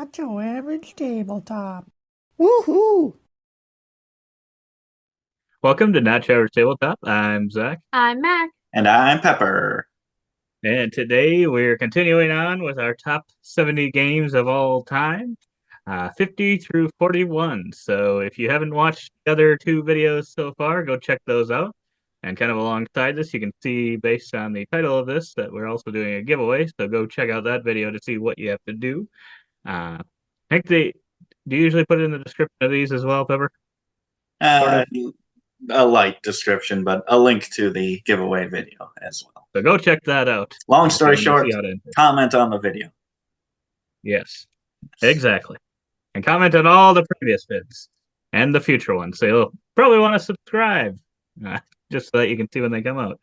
Not your average tabletop. Woohoo! Welcome to Not Your Average Tabletop. I'm Zach, I'm Mac. And I'm Pepper. and today we're continuing on with our top 70 games of all time, 50 through 41. So if you haven't watched the other two videos so far, go check those out. And kind of alongside this, you can see based on the title of this that we're also doing a giveaway. So go check out that video to see what you have to do. I think do you usually put it in the description of these as well, Pepper? Sort Uh, of. a light description, but a link to the giveaway video as well. So go check that out. Long story So you can see short, how to enter. comment on the video. Yes, exactly. And comment on all the previous vids and the future ones. So you'll probably want to subscribe uh, just so that you can see when they come out.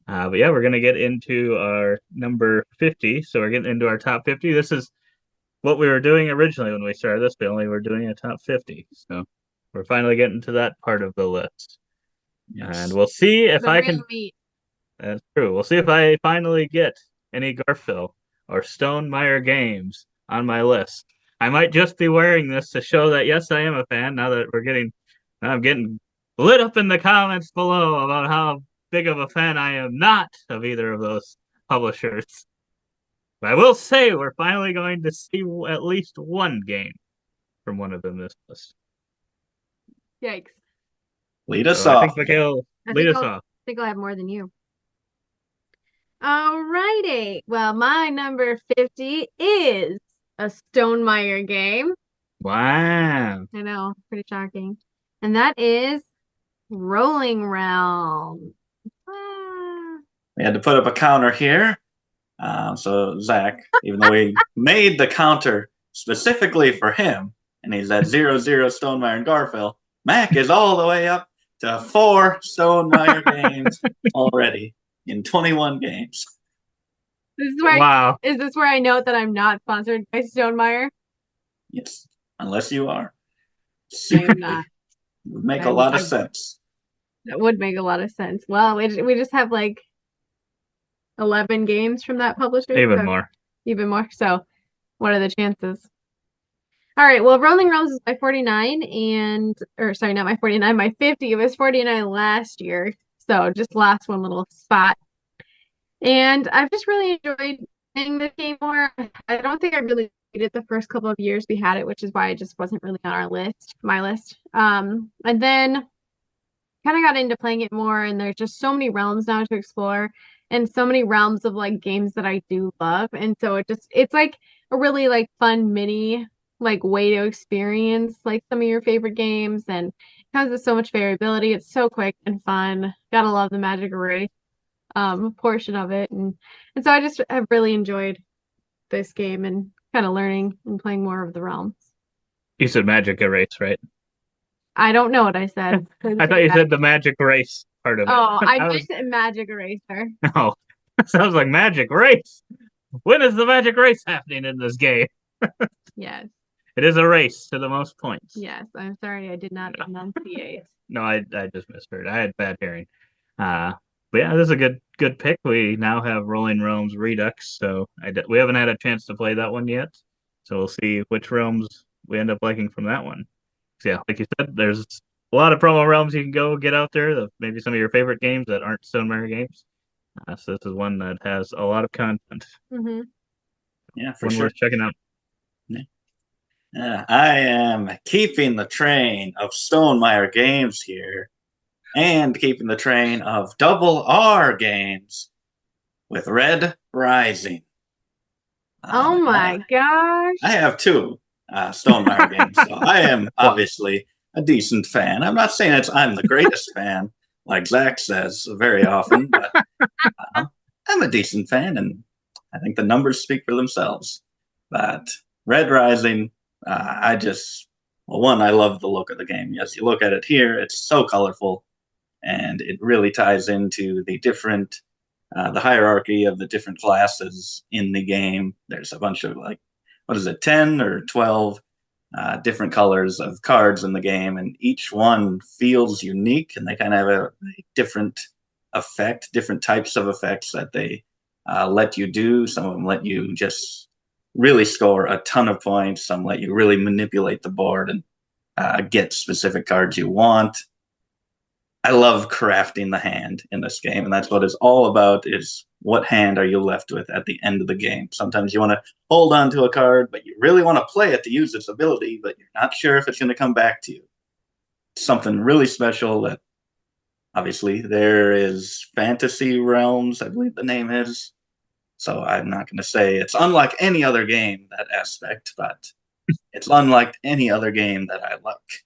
But yeah, we're going to get into our number 50. So we're getting into our top 50. This is what we were doing originally when we started this, but only we're doing a top 50. So we're finally getting to that part of the list. Yes. And we'll see if The I real can. meat. That's true. We'll see if I finally get any Garfield or Stonemaier games on my list. I might just be wearing this to show that yes, I am a fan. Now I'm getting lit up in the comments below about how big of a fan I am not of either of those publishers. But I will say we're finally going to see at least one game from one of them this list. Yikes. Lead us So I off. think Mikhail, lead us off. I think I'll have more than you. Alrighty. Well, my number 50 is a Stonemaier game. Wow. I know, pretty shocking. And that is Rolling Realm. Ah. We had to put up a counter here. So Zach, even though we made the counter specifically for him, and he's at 0-0 Stonemaier and Garfield, Mac is all the way up to 4 Stonemaier games already in 21 games. Wow. Is this where I note that I'm not sponsored by Stonemaier? Yes, unless you are. I am not. Would make a lot of sense. That would make a lot of sense. Well, we just have like 11 games from that publisher. Even more. Even more. So, what are the chances? All right. Well, Rolling Realms is my 49 or sorry, not my 49, my 50. It was 49 last year. So, just last one little spot. And I've just really enjoyed playing this game more. I don't think I really played it the first couple of years we had it, which is why it just wasn't really on my list. And then kind of got into playing it more, and there's just so many realms now to explore and so many realms of like games that I do love. And so it's like a really like fun mini like way to experience like some of your favorite games, and it comes with so much variability. It's so quick and fun. Gotta love the Magic Array portion of it. And so I just have really enjoyed this game and kind of learning and playing more of the realms. You said Magic Erase, right? I don't know what I said. I thought you said the Magic Race part of it. Oh, I was, meant Magic Eraser. no, sounds like Magic Race. When is the Magic Race happening in this game? Yes. It is a race to the most points. Yes. I'm sorry I did not enunciate. No, I just misheard. I had bad hearing. But yeah, this is a good pick. We now have Rolling Realms Redux, so we haven't had a chance to play that one yet. So we'll see which realms we end up liking from that one. So yeah, like you said, there's a lot of promo realms you can go get out there. Maybe some of your favorite games that aren't Stonemaier games. So this is one that has a lot of content. Mm-hmm. Yeah, for one sure. worth checking out. Yeah, I am keeping the train of Stonemaier games here and keeping the train of double R games with Red Rising. Oh my gosh. I have 2 Stonemaier games, so I am obviously a decent fan. I'm not saying I'm the greatest fan, like Zach says very often, but I'm a decent fan, and I think the numbers speak for themselves. But Red Rising, one, I love the look of the game. Yes, you look at it here, it's so colorful, and it really ties into the hierarchy of the different classes in the game. There's a bunch of 10 or 12 different colors of cards in the game, and each one feels unique, and they kind of have a different effect, different types of effects that they let you do. Some of them let you just really score a ton of points. Some let you really manipulate the board and get specific cards you want. I love crafting the hand in this game, and that's what it's all about, is what hand are you left with at the end of the game. Sometimes you want to hold on to a card, but you really want to play it to use its ability, but you're not sure if it's going to come back to you. Something really special that, obviously, there is Fantasy Realms, I believe the name is. So I'm not going to say it's unlike any other game, that aspect, but it's unlike any other game that I like.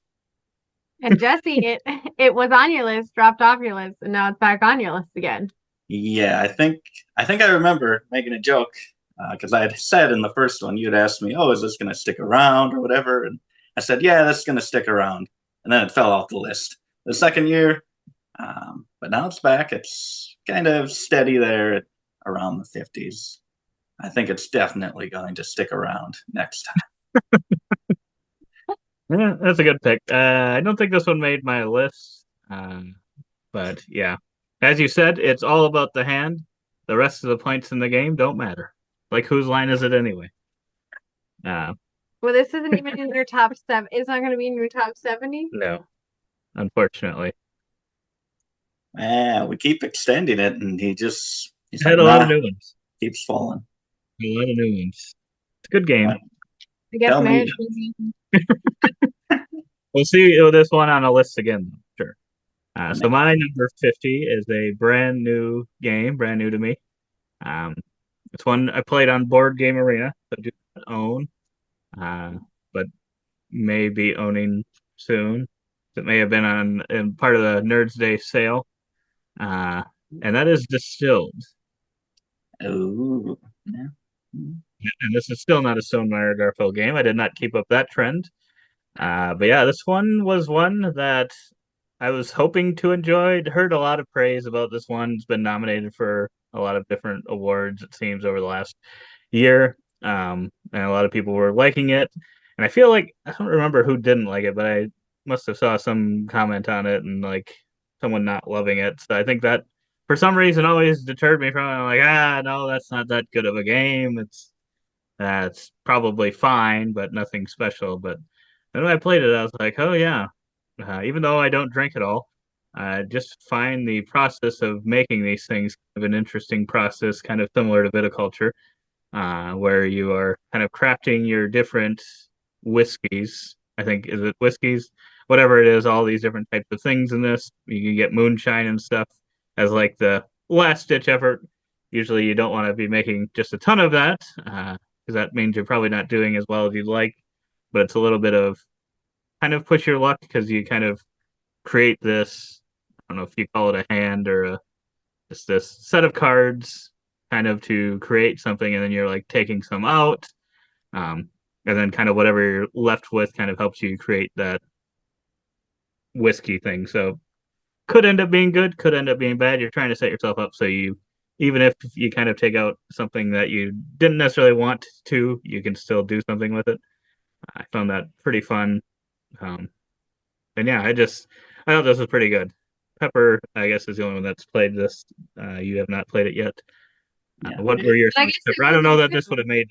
And Jesse, it was on your list, dropped off your list, and now it's back on your list again. Yeah, I think I remember making a joke because I had said in the first one, you'd asked me, "Oh, is this going to stick around or whatever?" And I said, "Yeah, this is going to stick around." And then it fell off the list the second year, but now it's back. It's kind of steady there at around the 50s. I think it's definitely going to stick around next time. Yeah, that's a good pick. I don't think this one made my list, but yeah, as you said, it's all about the hand. The rest of the points in the game don't matter. Like, whose line is it anyway? Uh, Well, this isn't even in your top 7. It's not going to be in your top 70. no, unfortunately. Yeah, we keep extending it, and he's I had like, a lot of nah, new ones. keeps falling. A lot of new ones. It's a good game. I guess Tell me. marriage means We'll see this one on a list again, sure. So my number 50 is a brand new game, brand new to me. It's one I played on Board Game Arena, so do not own, but may be owning soon. It may have been in part of the Nerds Day sale, and that is Distilled. Ooh, yeah. And this is still not a Stonemaier Garfield game. I did not keep up that trend. But yeah, this one was one that I was hoping to enjoy. Heard a lot of praise about this one. It's been nominated for a lot of different awards, it seems, over the last year. And a lot of people were liking it. And I feel like I don't remember who didn't like it, but I must have saw some comment on it and like someone not loving it. So I think that for some reason always deterred me from it. I'm like, no, that's not that good of a game. It's probably fine, but nothing special. But then when I played it, I was like, oh yeah. Even though I don't drink at all, I just find the process of making these things kind of an interesting process, kind of similar to viticulture, where you are kind of crafting your different whiskeys. I think, is it whiskeys? Whatever it is, all these different types of things in this. You can get moonshine and stuff as like the last ditch effort. Usually you don't want to be making just a ton of that, because that means you're probably not doing as well as you'd like. But it's a little bit of kind of push your luck because you kind of create this. I don't know if you call it a hand or just this set of cards, kind of to create something, and then you're like taking some out, and then kind of whatever you're left with kind of helps you create that whiskey thing. So could end up being good, could end up being bad. You're trying to set yourself up so you, even if you kind of take out something that you didn't necessarily want to, you can still do something with it. I found that pretty fun. And yeah, I thought this was pretty good. Pepper, I guess, is the only one that's played this. You have not played it yet. Yeah. What were your I thoughts, guess Pepper? I don't know that this would have made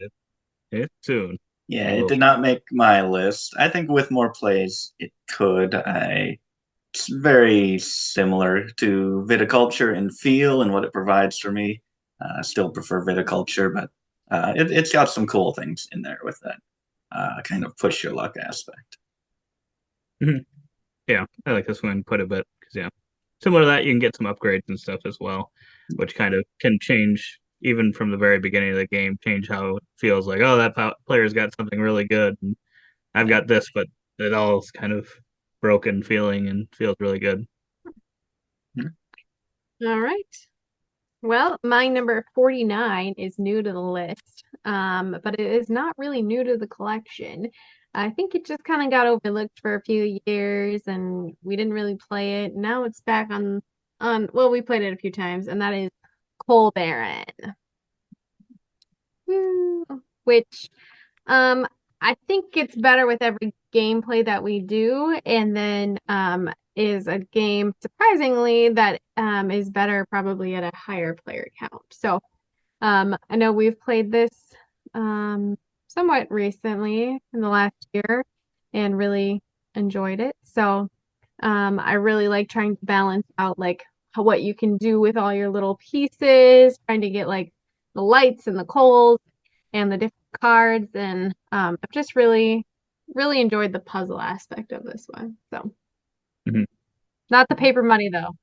it soon. Yeah, it did not make my list. I think with more plays, it could. It's very similar to viticulture in feel and what it provides for me. I still prefer viticulture, but it's got some cool things in there with that kind of push your luck aspect. Yeah, I like this one quite a bit because yeah, similar to that, you can get some upgrades and stuff as well, which kind of can change even from the very beginning of the game, change how it feels like, oh, that player's got something really good, and I've got this, but it all's kind of broken feeling and feels really good. All right. Well, my number 49 is new to the list, but it is not really new to the collection. I think it just kind of got overlooked for a few years and we didn't really play it. Now it's back well, we played it a few times, and that is Coal Baron. Which I think it's better with every gameplay that we do, and then is a game surprisingly that is better probably at a higher player count. So I know we've played this somewhat recently in the last year and really enjoyed it. So I really like trying to balance out like what you can do with all your little pieces, trying to get like the lights and the coals and the different cards. And I've just really enjoyed the puzzle aspect of this one. So Mhm. not the paper money though.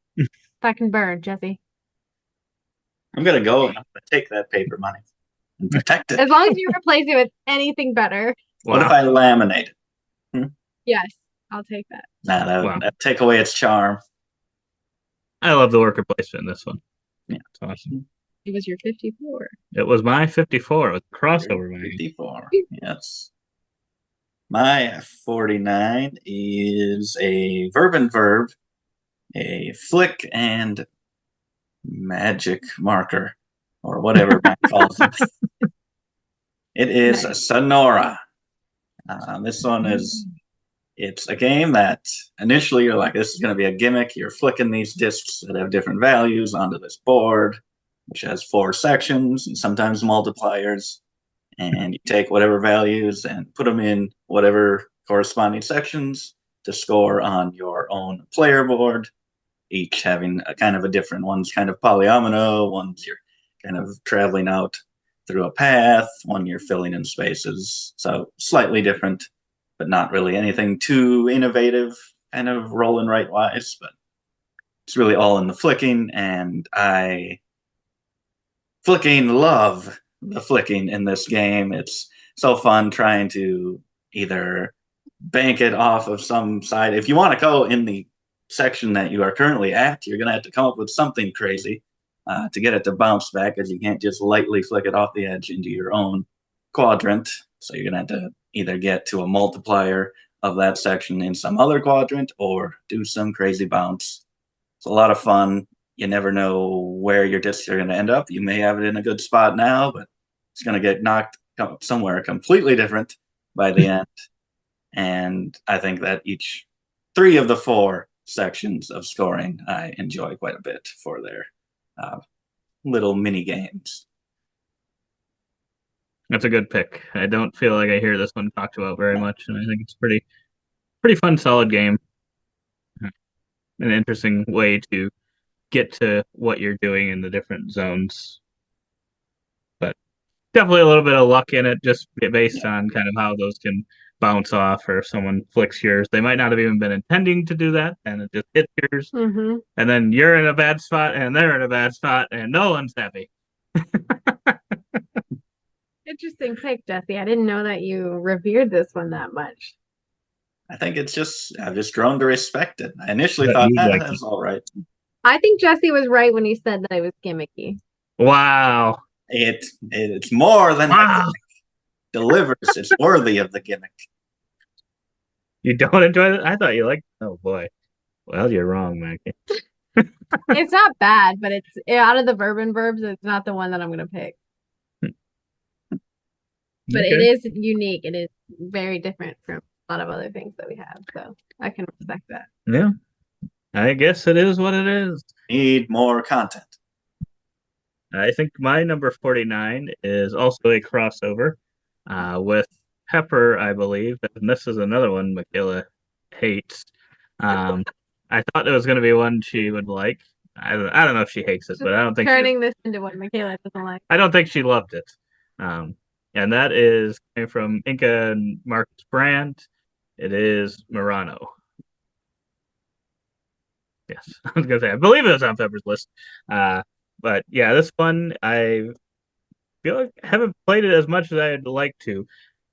That can burn, Jesse. I'm gonna go and I'm gonna take that paper money and protect it. As long as you replace it with anything better. What if Wow. I laminate it? Yes, I'll take that. Nah, Wow. that'd take away its charm. I love the worker placement in this one. Yeah. It's awesome. It was your 54. It was my 54 with crossover magazine. 54. Yes. My 49 is a verb and verb, a flick and magic marker, or whatever Matt calls it. It is Nice. Sonora. This one is, it's a game that initially you're like, this is going to be a gimmick. You're flicking these discs that have different values onto this board, which has 4 sections and sometimes multipliers. And you take whatever values and put them in whatever corresponding sections to score on your own player board, each having a kind of a different one's kind of polyomino, one's you're kind of traveling out through a path, one you're filling in spaces. So slightly different, but not really anything too innovative, kind of rolling right wise, but it's really all in the flicking, and I love the flicking in this game. It's so fun trying to either bank it off of some side. If you want to go in the section that you are currently at, you're going to have to come up with something crazy to get it to bounce back, because you can't just lightly flick it off the edge into your own quadrant. So you're going to have to either get to a multiplier of that section in some other quadrant or do some crazy bounce. It's a lot of fun. You never know where your discs are going to end up. You may have it in a good spot now, but it's going to get knocked somewhere completely different by the end. And I think that each 3 of the 4 sections of scoring I enjoy quite a bit for their little mini games. That's a good pick. I don't feel like I hear this one talked about very much, and I think it's pretty fun, solid game. An interesting way to get to what you're doing in the different zones. But definitely a little bit of luck in it, just based on kind of how those can bounce off, or if someone flicks yours. They might not have even been intending to do that, and it just hits yours. Mm-hmm. And then you're in a bad spot, and they're in a bad spot, and no one's happy. Interesting pick, Jesse. I didn't know that you revered this one that much. I think it's just, I've just grown to respect it. I initially But thought you like that's all right. I think Jesse was right when he said that it was gimmicky. Wow. It's more than a Wow. gimmick. Delivers. It's worthy of the gimmick. You don't enjoy it? I thought you liked it. Oh, boy. Well, you're wrong, Mackie. It's not bad, but it's out of the verb and verbs, it's not the one that I'm going to pick. But it Okay. is unique. It is very different from a lot of other things that we have. So I can respect that. Yeah. I guess it is what it is. Need more content. I think my number 49 is also a crossover with Pepper, I believe. And this is another one Michaela hates. I thought it was going to be one she would like. I don't know if she hates it, but I don't think Turning this into what Michaela doesn't like. I don't think she loved it. And that is coming from Inca and Marcus Brandt. It is Murano. Yes, I was gonna say I believe it was on Pepper's list. But yeah, this one I feel like I haven't played it as much as I'd like to.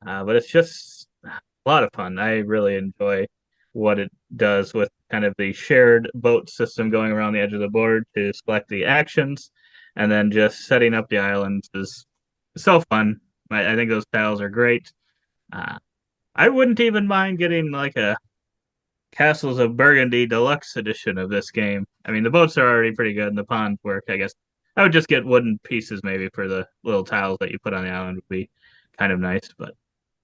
But it's just a lot of fun. I really enjoy what it does with kind of the shared boat system going around the edge of the board to select the actions, and then just setting up the islands is so fun. I think those tiles are great. I wouldn't even mind getting like a Castles of Burgundy deluxe edition of this game. I mean, the boats are already pretty good and the ponds work, I guess. I would just get wooden pieces maybe for the little tiles that you put on the island would be kind of nice, but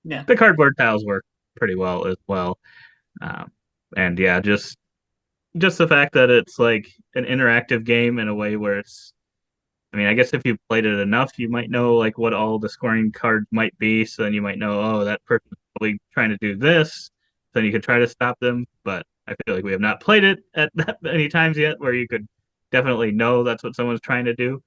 Yeah. the cardboard tiles work pretty well as well. And yeah, just the fact that it's like an interactive game in a way where it's I mean, I guess if you played it enough, you might know like what all the scoring cards might be. So then you might know, oh, that person's probably trying to do this. Then you could try to stop them. But I feel like we have not played it at that many times yet where you could definitely know that's what someone's trying to do.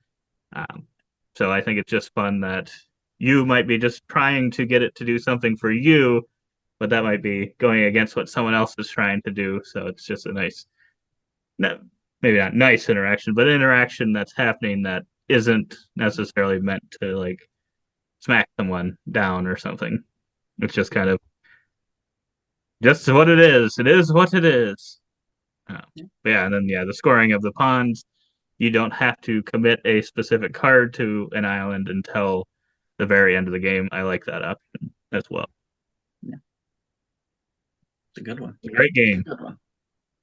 So I think it's just fun that you might be just trying to get it to do something for you, but that might be going against what someone else is trying to do. So it's just a nice, maybe not nice interaction, but interaction that's happening that isn't necessarily meant to like smack someone down or something. It's just kind of just what it is. It is what it is. Yeah, and then the scoring of the pawns. You don't have to commit a specific card to an island until the very end of the game. I like that option as well. Yeah, it's a good one. Great game. Good one.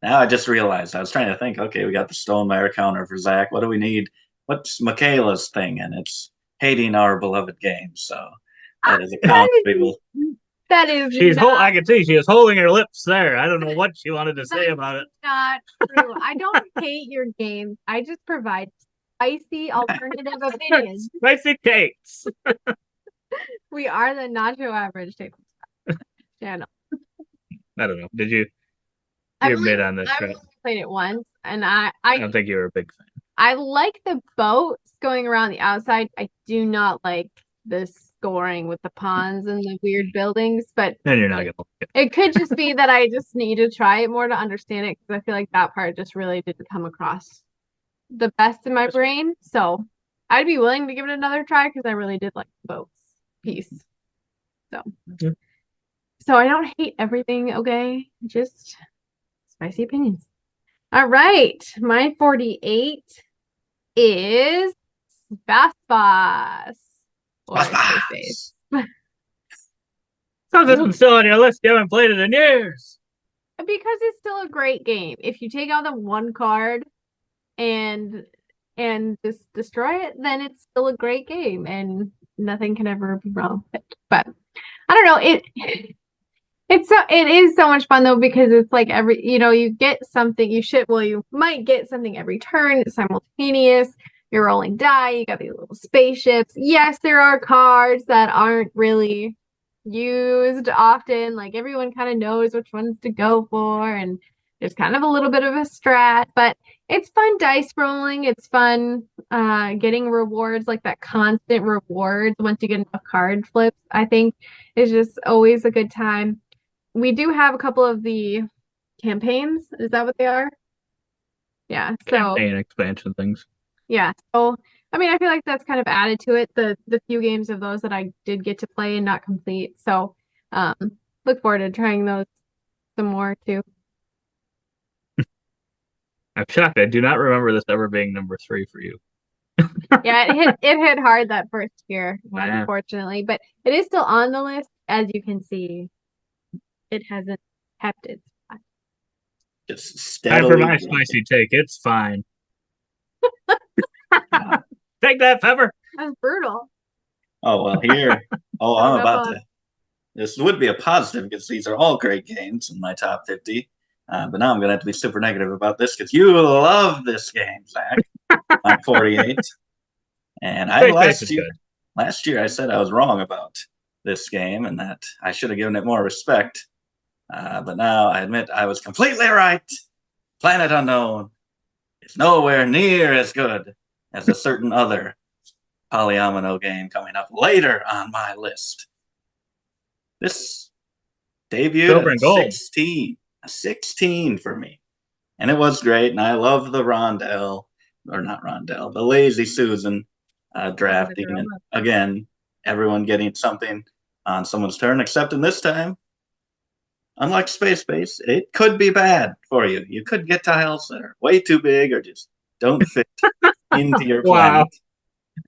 Now I just realized I was trying to think. Okay, we got the Stonemaier counter for Zach. What do we need? What's Michaela's thing? And it's hating our beloved game. So that is a counter. That is I can see she was holding her lips there. I don't know what she wanted to say about it. Not true. I don't hate your game. I just provide spicy alternative opinions. Spicy takes. We are the Nacho Average Table channel. I don't know. Did you? I've You're mid on this, I've right? only played it once, and I don't think you were a big fan. I like the boats going around the outside. I do not like the scoring with the pawns and the weird buildings, but Then you're not gonna like it. it could just be that I just need to try it more to understand it because I feel like that part just really didn't come across the best in my brain. So I'd be willing to give it another try because I really did like the boats piece. So Yeah. So I don't hate everything, okay? Just spicy opinions. All right, my 48 is Fastpass. Or Space. So this one's still on your list. You haven't played it in years. Because it's still a great game. If you take out the one card and just destroy it, then it's still a great game and nothing can ever be wrong with it. But I don't know, it is so much fun though because it's like you get something you might get something every turn. It's simultaneous. You're rolling die. You got these little spaceships. Yes, there are cards that aren't really used often. Like everyone kind of knows which ones to go for, and there's kind of a little bit of a strat, but it's fun dice rolling. It's fun getting rewards, like that constant rewards once you get enough card flips. I think is just always a good time. We do have a couple of the campaigns. Is that what they are? Yeah. So Campaign expansion things. yeah. So I mean, I feel like that's kind of added to it. The few games of those that I did get to play and not complete. So look forward to trying those some more too. I'm shocked. I do not remember this ever being number 3 for you. Yeah, it hit hard that first year, Yeah. unfortunately, but it is still on the list. As you can see, it hasn't kept its spot. Just Time steadily. for my spicy take. It's fine. Take that, Pepper. That's brutal. Oh well, here. Oh, I don't I'm know about about- to. This would be a positive because these are all great games in my top 50. But now I'm going to have to be super negative about this because you love this game, Zach. I'm 48. And Space Base last is year, good. last year I said I was wrong about this game and that I should have given it more respect. But now I admit I was completely right. Planet Unknown is nowhere near as good as a certain other polyomino game coming up later on my list. This debuted Silver at and gold. 16 for me. And it was great. And I love the the Lazy Susan drafting. And again, everyone getting something on someone's turn, except in this time, unlike Space Base, it could be bad for you. You could get tiles that are way too big or just don't fit into your Wow.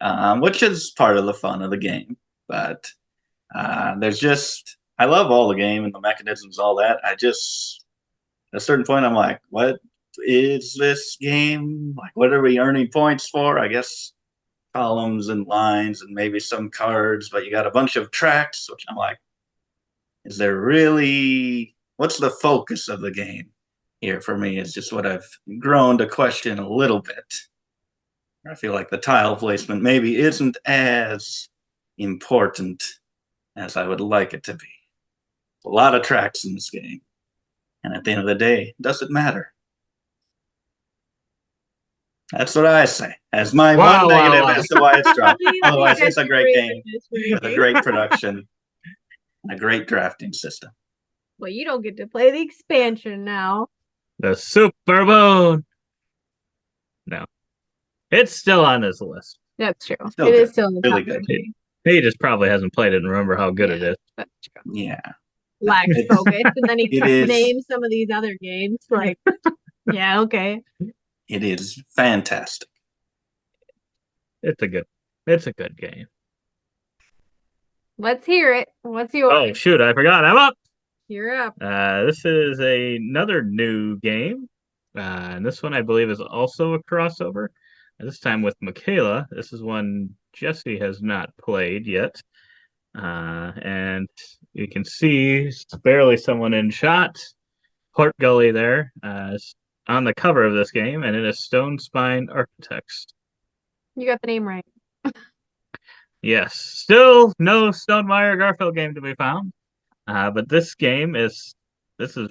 planet, which is part of the fun of the game. But there's just, I love all the game and the mechanisms, all that. I just, at a certain point, I'm like, what is this game? Like, what are we earning points for? I guess columns and lines and maybe some cards, but you got a bunch of tracks, which I'm like, is there really, what's the focus of the game here for me? Is just what I've grown to question a little bit. I feel like the tile placement maybe isn't as important as I would like it to be. A lot of tracks in this game. And at the end of the day, does it matter? That's what I say. As my Wow, one negative wow. as to why it's dropped. Otherwise, it's a great Disagree game with this with a rating. great production, and a great drafting system. Well, you don't get to play the expansion now. The Super Bone. No, it's still on this list. That's true. Still It is good. still in the Really top good. 50. He just probably hasn't played it and remember how good it Yeah. is. That's true. Yeah. Lack It's- focus, and then he it is- names some of these other games. Like, yeah, okay. It is fantastic. It's a good game. Let's hear it. What's yours? Oh shoot, I forgot. I'm up. You're up. This is another new game. And this one I believe is also a crossover. This time with Michaela. This is one Jesse has not played yet. And you can see it's barely someone in shot. Port Gully there is on the cover of this game, and it is Stone Spine Architects. You got the name right. Yes, still no Stonemaier Garfield game to be found. But this is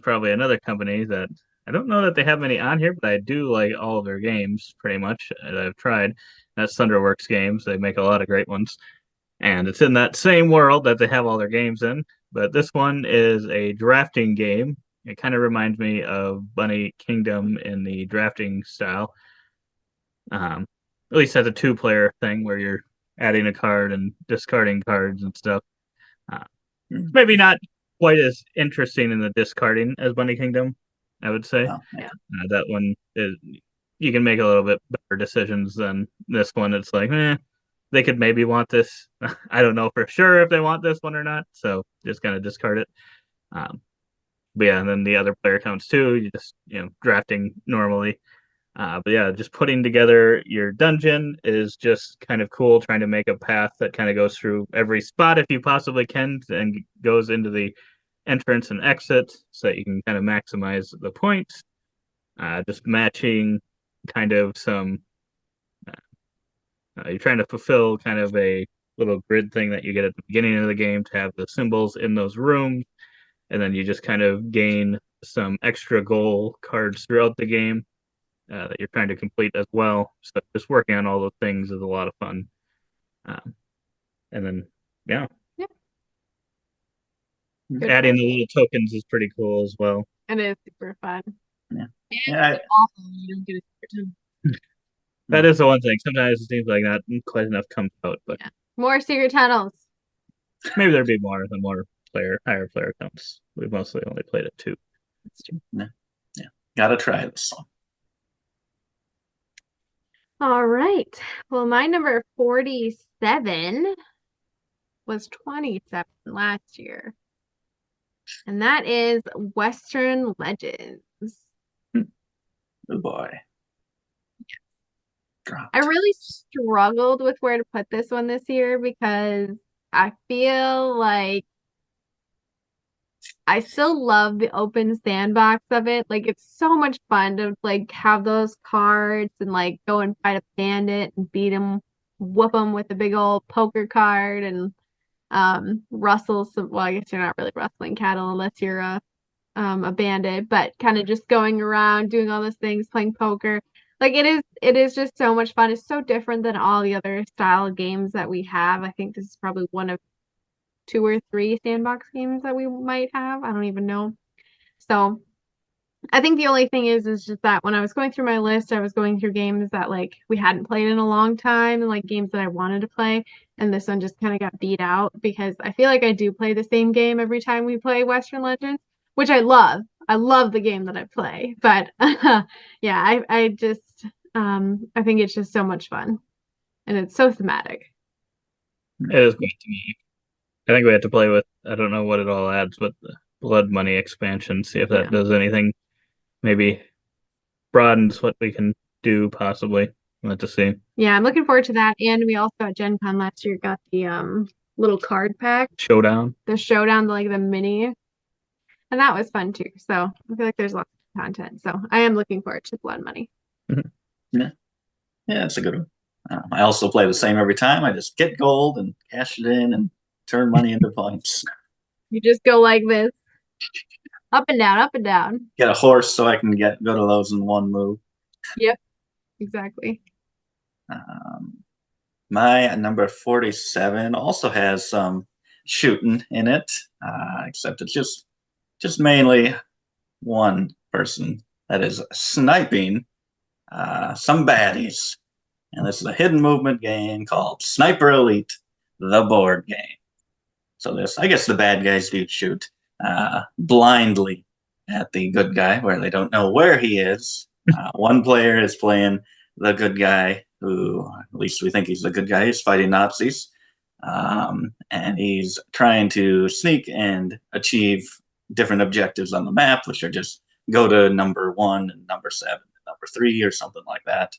probably another company that I don't know that they have many on here, but I do like all of their games pretty much that I've tried. That's Thunderworks Games. They make a lot of great ones. And it's in that same world that they have all their games in. But this one is a drafting game. It kind of reminds me of Bunny Kingdom in the drafting style. At least as a two-player thing where you're adding a card and discarding cards and stuff. Maybe not quite as interesting in the discarding as Bunny Kingdom, I would say. Oh, yeah. That one is you can make a little bit better decisions than this one. It's like, they could maybe want this. I don't know for sure if they want this one or not, so just kind of discard it. But yeah, and then the other player counts too. You just drafting normally. But yeah, just putting together your dungeon is just kind of cool. Trying to make a path that kind of goes through every spot if you possibly can, and goes into the entrance and exit, so that you can kind of maximize the points. Just matching kind of some. You're trying to fulfill kind of a little grid thing that you get at the beginning of the game to have the symbols in those rooms, and then you just kind of gain some extra goal cards throughout the game. That you're trying to complete as well. So just working on all those things is a lot of fun. And then, Good adding one. the little tokens is pretty cool as well. It is super fun. Yeah. And Yeah, it's awful when you don't get a super ton. That is the one thing. Sometimes it seems like not quite enough comes out, but More secret tunnels. maybe there'd be more higher player counts. We've mostly only played it 2. That's true. Gotta try this one. All right. Well, my number 47 was 27 last year. And that is Western Legends. Oh boy. Dropped. I really struggled with where to put this one this year because I feel like I still love the open sandbox of it. Like it's so much fun to like have those cards and like go and fight a bandit and beat him, whoop him with a big old poker card and rustle some. Well, I guess you're not really rustling cattle unless you're a bandit, but kind of just going around doing all those things, playing poker. Like it is just so much fun. It's so different than all the other style games that we have. I think this is probably one of 2 or 3 sandbox games that we might have. I don't even know. So I think the only thing is just that when I was going through my list, I was going through games that like we hadn't played in a long time and like games that I wanted to play. And this one just kind of got beat out because I feel like I do play the same game every time we play Western Legends, which I love. I love the game that I play. But yeah, I just I think it's just so much fun. And it's so thematic. It is great to me. I think we have to play with, I don't know what it all adds, but the Blood Money expansion, see if that Yeah. does anything. Maybe broadens what we can do, possibly. We'll have to see. Yeah, I'm looking forward to that. And we also at Gen Con last year got the little card pack, Showdown. the showdown, like the mini. And that was fun too. So I feel like there's lots of content. So I am looking forward to Blood Money. Yeah, it's a good one. I also play the same every time. I just get gold and cash it in and turn money into points. You just go like this. Up and down, up and down. Get a horse so I can go to those in one move. Yep, exactly. My number 47 also has some shooting in it, except it's just mainly one person that is sniping some baddies. And this is a hidden movement game called Sniper Elite, the board game. So this, I guess the bad guys do shoot blindly at the good guy where they don't know where he is. One player is playing the good guy, who at least we think he's the good guy. He's fighting Nazis. And he's trying to sneak and achieve different objectives on the map, which are just go to number 1 and number 7 and number 3 or something like that.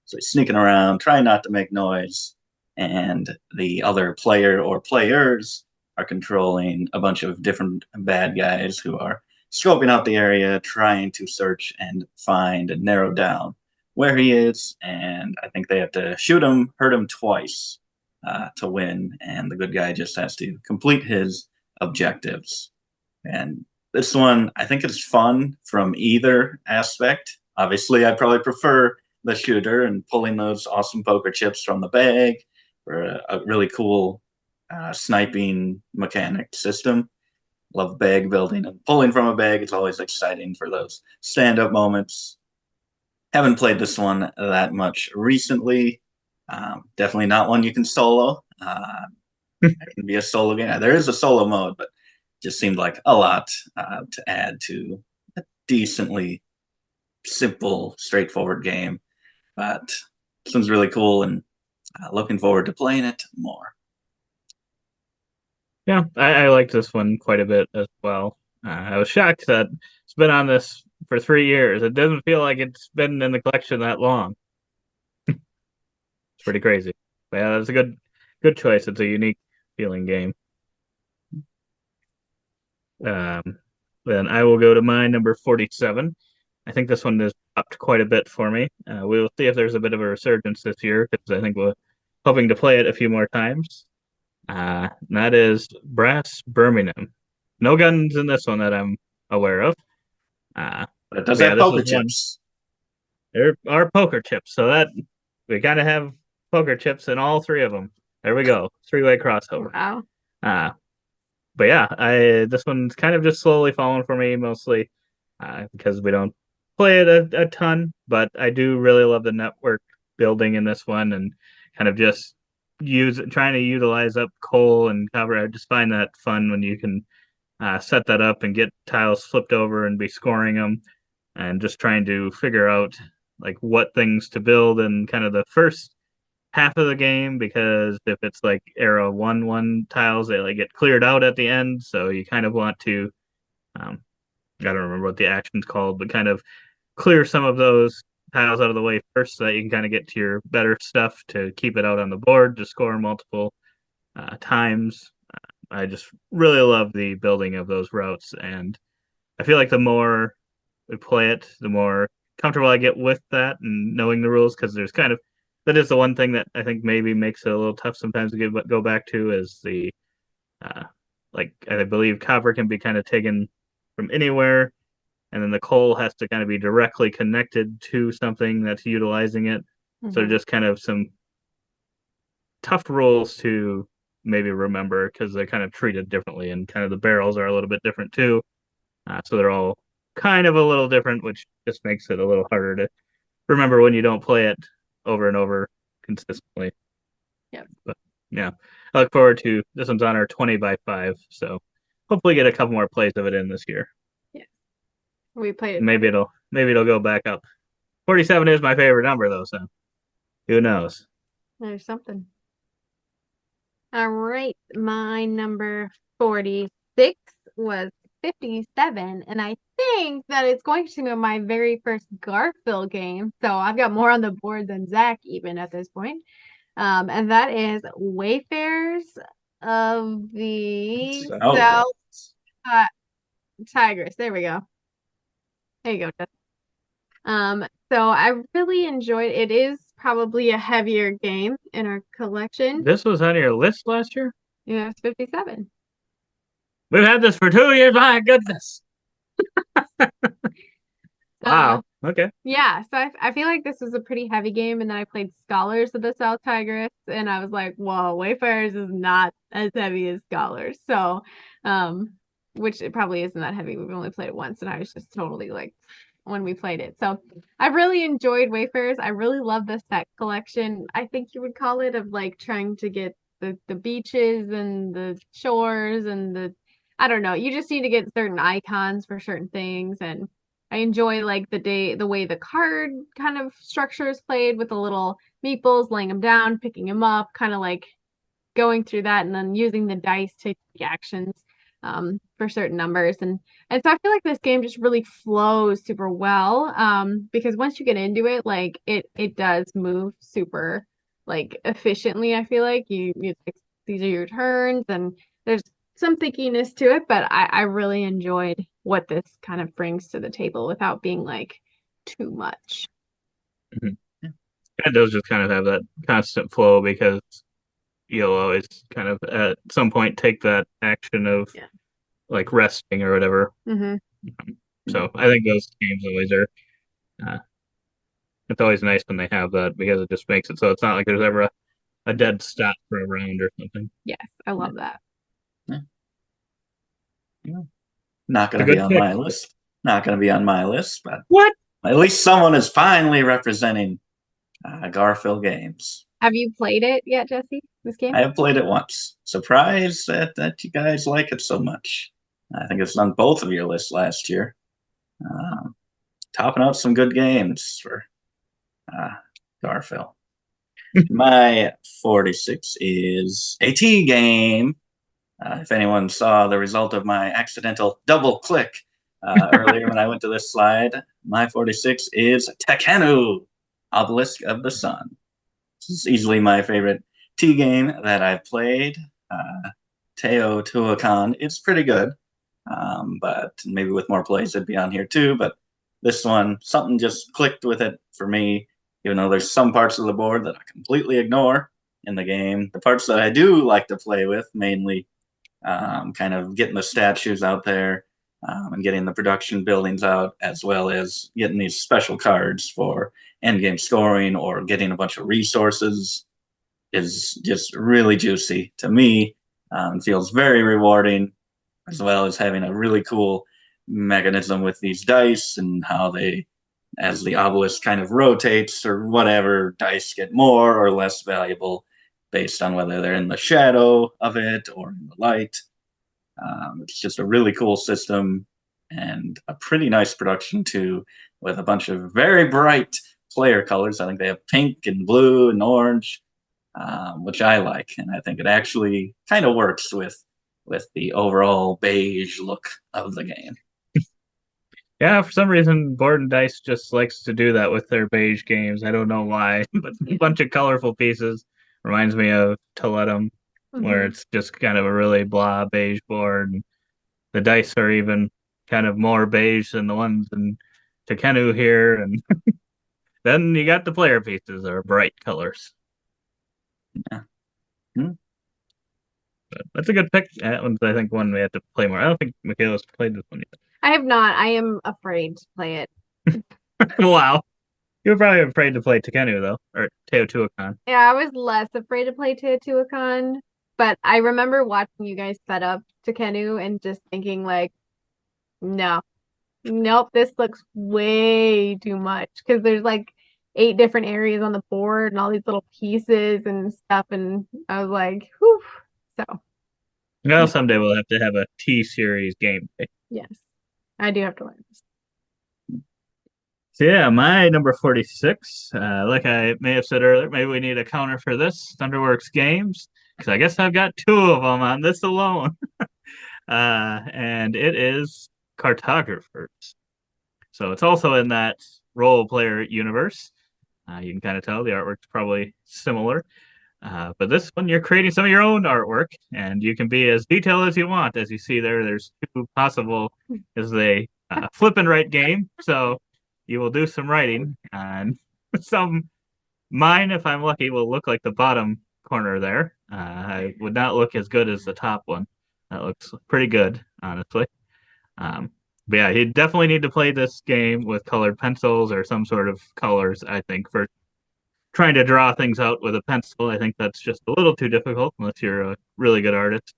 So he's sneaking around, trying not to make noise, and the other player or players are controlling a bunch of different bad guys who are scoping out the area, trying to search and find and narrow down where he is. And I think they have to shoot him, hurt him twice to win, and the good guy just has to complete his objectives. And this one, I think it's fun from either aspect. Obviously, I probably prefer the shooter and pulling those awesome poker chips from the bag, or a really cool sniping mechanic system. Love bag building, and pulling from a bag is always exciting for those stand-up moments. Haven't played this one that much recently. Definitely not one you can solo. It can be a solo game. There is a solo mode, but just seemed like a lot to add to a decently simple, straightforward game. But this one's really cool, and looking forward to playing it more. Yeah, I liked this one quite a bit as well. I was shocked that it's been on this for 3 years. It doesn't feel like it's been in the collection that long. It's pretty crazy. But yeah, that's a good choice. It's a unique feeling game. Then I will go to my number 47. I think this one has upped quite a bit for me. We will see if there's a bit of a resurgence this year, because I think we're hoping to play it a few more times. That is Brass Birmingham. No guns in this one that I'm aware of. But it does have poker chips. There are poker chips, so that we kind of have poker chips in all 3 of them. There we go, 3-way crossover. Wow. But yeah, this one's kind of just slowly falling for me, mostly because we don't play it a ton. But I do really love the network building in this one, and kind of just trying to utilize up coal and cover. I just find that fun when you can set that up and get tiles flipped over and be scoring them, and just trying to figure out like what things to build in kind of the first half of the game, because if it's like era 1-1 tiles, they like get cleared out at the end, so you kind of want to I don't remember what the action's called, but kind of clear some of those tiles out of the way first, so that you can kind of get to your better stuff to keep it out on the board to score multiple times. I just really love the building of those routes, and I feel like the more we play it, the more comfortable I get with that and knowing the rules, because there's kind of that is the one thing that I think maybe makes it a little tough sometimes to go back to, is the like I believe copper can be kind of taken from anywhere, and then the coal has to kind of be directly connected to something that's utilizing it. So just kind of some tough rules to maybe remember, because they're kind of treated differently, and kind of the barrels are a little bit different too. So they're all kind of a little different, which just makes it a little harder to remember when you don't play it over and over consistently. Yeah. But yeah, I look forward to this. One's on our 20x5, so hopefully get a couple more plays of it in this year. Yeah. We played it. Maybe it'll go back up. 47 is my favorite number though, so who knows? There's something. All right, my number 46 was 57, and I think that it's going to be my very first Garfield game. So I've got more on the board than Zach even at this point. And that is Wayfarers of the South Tigris. There we go. There you go, Jess. So I really enjoyed it. It is probably a heavier game in our collection. This was on your list last year? Yeah, it's 57. We've had this for 2 years. My goodness. Wow. Okay. Yeah, so I feel like this was a pretty heavy game, and then I played Scholars of the South Tigris, and I was like, whoa, Wayfarers is not as heavy as Scholars. So, which it probably isn't that heavy. We've only played it once, and I was just totally like when we played it. So I really enjoyed Wayfarers. I really love the set collection. I think you would call it, of like trying to get the beaches and the shores and I don't know. You just need to get certain icons for certain things, and I enjoy like the way the card kind of structure is played with the little meeples, laying them down, picking them up, kind of like going through that, and then using the dice to take actions for certain numbers. And so I feel like this game just really flows super well, because once you get into it, like it does move super like efficiently. I feel like these are your turns, and there's some thinkiness to it, but I really enjoyed what this kind of brings to the table without being like too much. It does just kind of have that constant flow because you'll always kind of at some point take that action of Yeah. like resting or whatever. Mm-hmm. So I think those games always are. It's always nice when they have that because it just makes it so it's not like there's ever a dead stop for a round or something. Yes, I love that. Not going A to be good on pick. my list. Not going to be on my list, but What? at least someone is finally representing Garfield Games. Have you played it yet, Jesse? This game? I have played it once. Surprised that you guys like it so much. I think it's on both of your lists last year. Topping out some good games for Garfield. My 46 is a T game. If anyone saw the result of my accidental double click earlier when I went to this slide, my 46 is Tekhenu, Obelisk of the Sun. This is easily my favorite T game that I've played. Teotihuacan is pretty good, but maybe with more plays it'd be on here too. But this one, something just clicked with it for me, even though there's some parts of the board that I completely ignore in the game. The parts that I do like to play with, mainly kind of getting the statues out there and getting the production buildings out, as well as getting these special cards for endgame scoring or getting a bunch of resources, is just really juicy to me. Feels very rewarding, as well as having a really cool mechanism with these dice and how they, as the obelisk kind of rotates or whatever, dice get more or less valuable based on whether they're in the shadow of it or in the light. It's just a really cool system and a pretty nice production too, with a bunch of very bright player colors. I think they have pink and blue and orange, which I like, and I think it actually kind of works with the overall beige look of the game. Yeah, for some reason, Board and Dice just likes to do that with their beige games. I don't know why, but a bunch of colorful pieces reminds me of Toletum, where it's just kind of a really blah beige board. And the dice are even kind of more beige than the ones in Tekhenu here, and then you got the player pieces that are bright colors. Yeah. But that's a good pick. That one's, I think, one we have to play more. I don't think Michaela's played this one I have not. I am afraid to play it. yet. Wow. You were probably afraid to play Tekhenu, though, or Teotihuacan. Yeah, I was less afraid to play Teotihuacan, but I remember watching you guys set up Tekhenu and just thinking like, no, nope, this looks way too much, because there's like 8 different areas on the board and all these little pieces and stuff, and I was like, whew. So Well, someday we'll have to have a T-series gameplay. yes, I do have to learn this. So yeah, my number 46, like I may have said earlier, maybe we need a counter for this, Thunderworks Games, because I guess I've got 2 of them on this alone. And it is Cartographers. So it's also in that role player universe. You can kind of tell the artwork's probably similar. But this one, you're creating some of your own artwork, and you can be as detailed as you want. As you see there, there's 2 possible. Is a flip and write game, so you will do some writing on some Mine, if I'm lucky, will look like the bottom corner there. I would not look as good as the top one. That looks pretty good, honestly. But yeah, you definitely need to play this game with colored pencils or some sort of colors, I think, for trying to draw things out with a pencil. I think that's just a little too difficult unless you're a really good artist,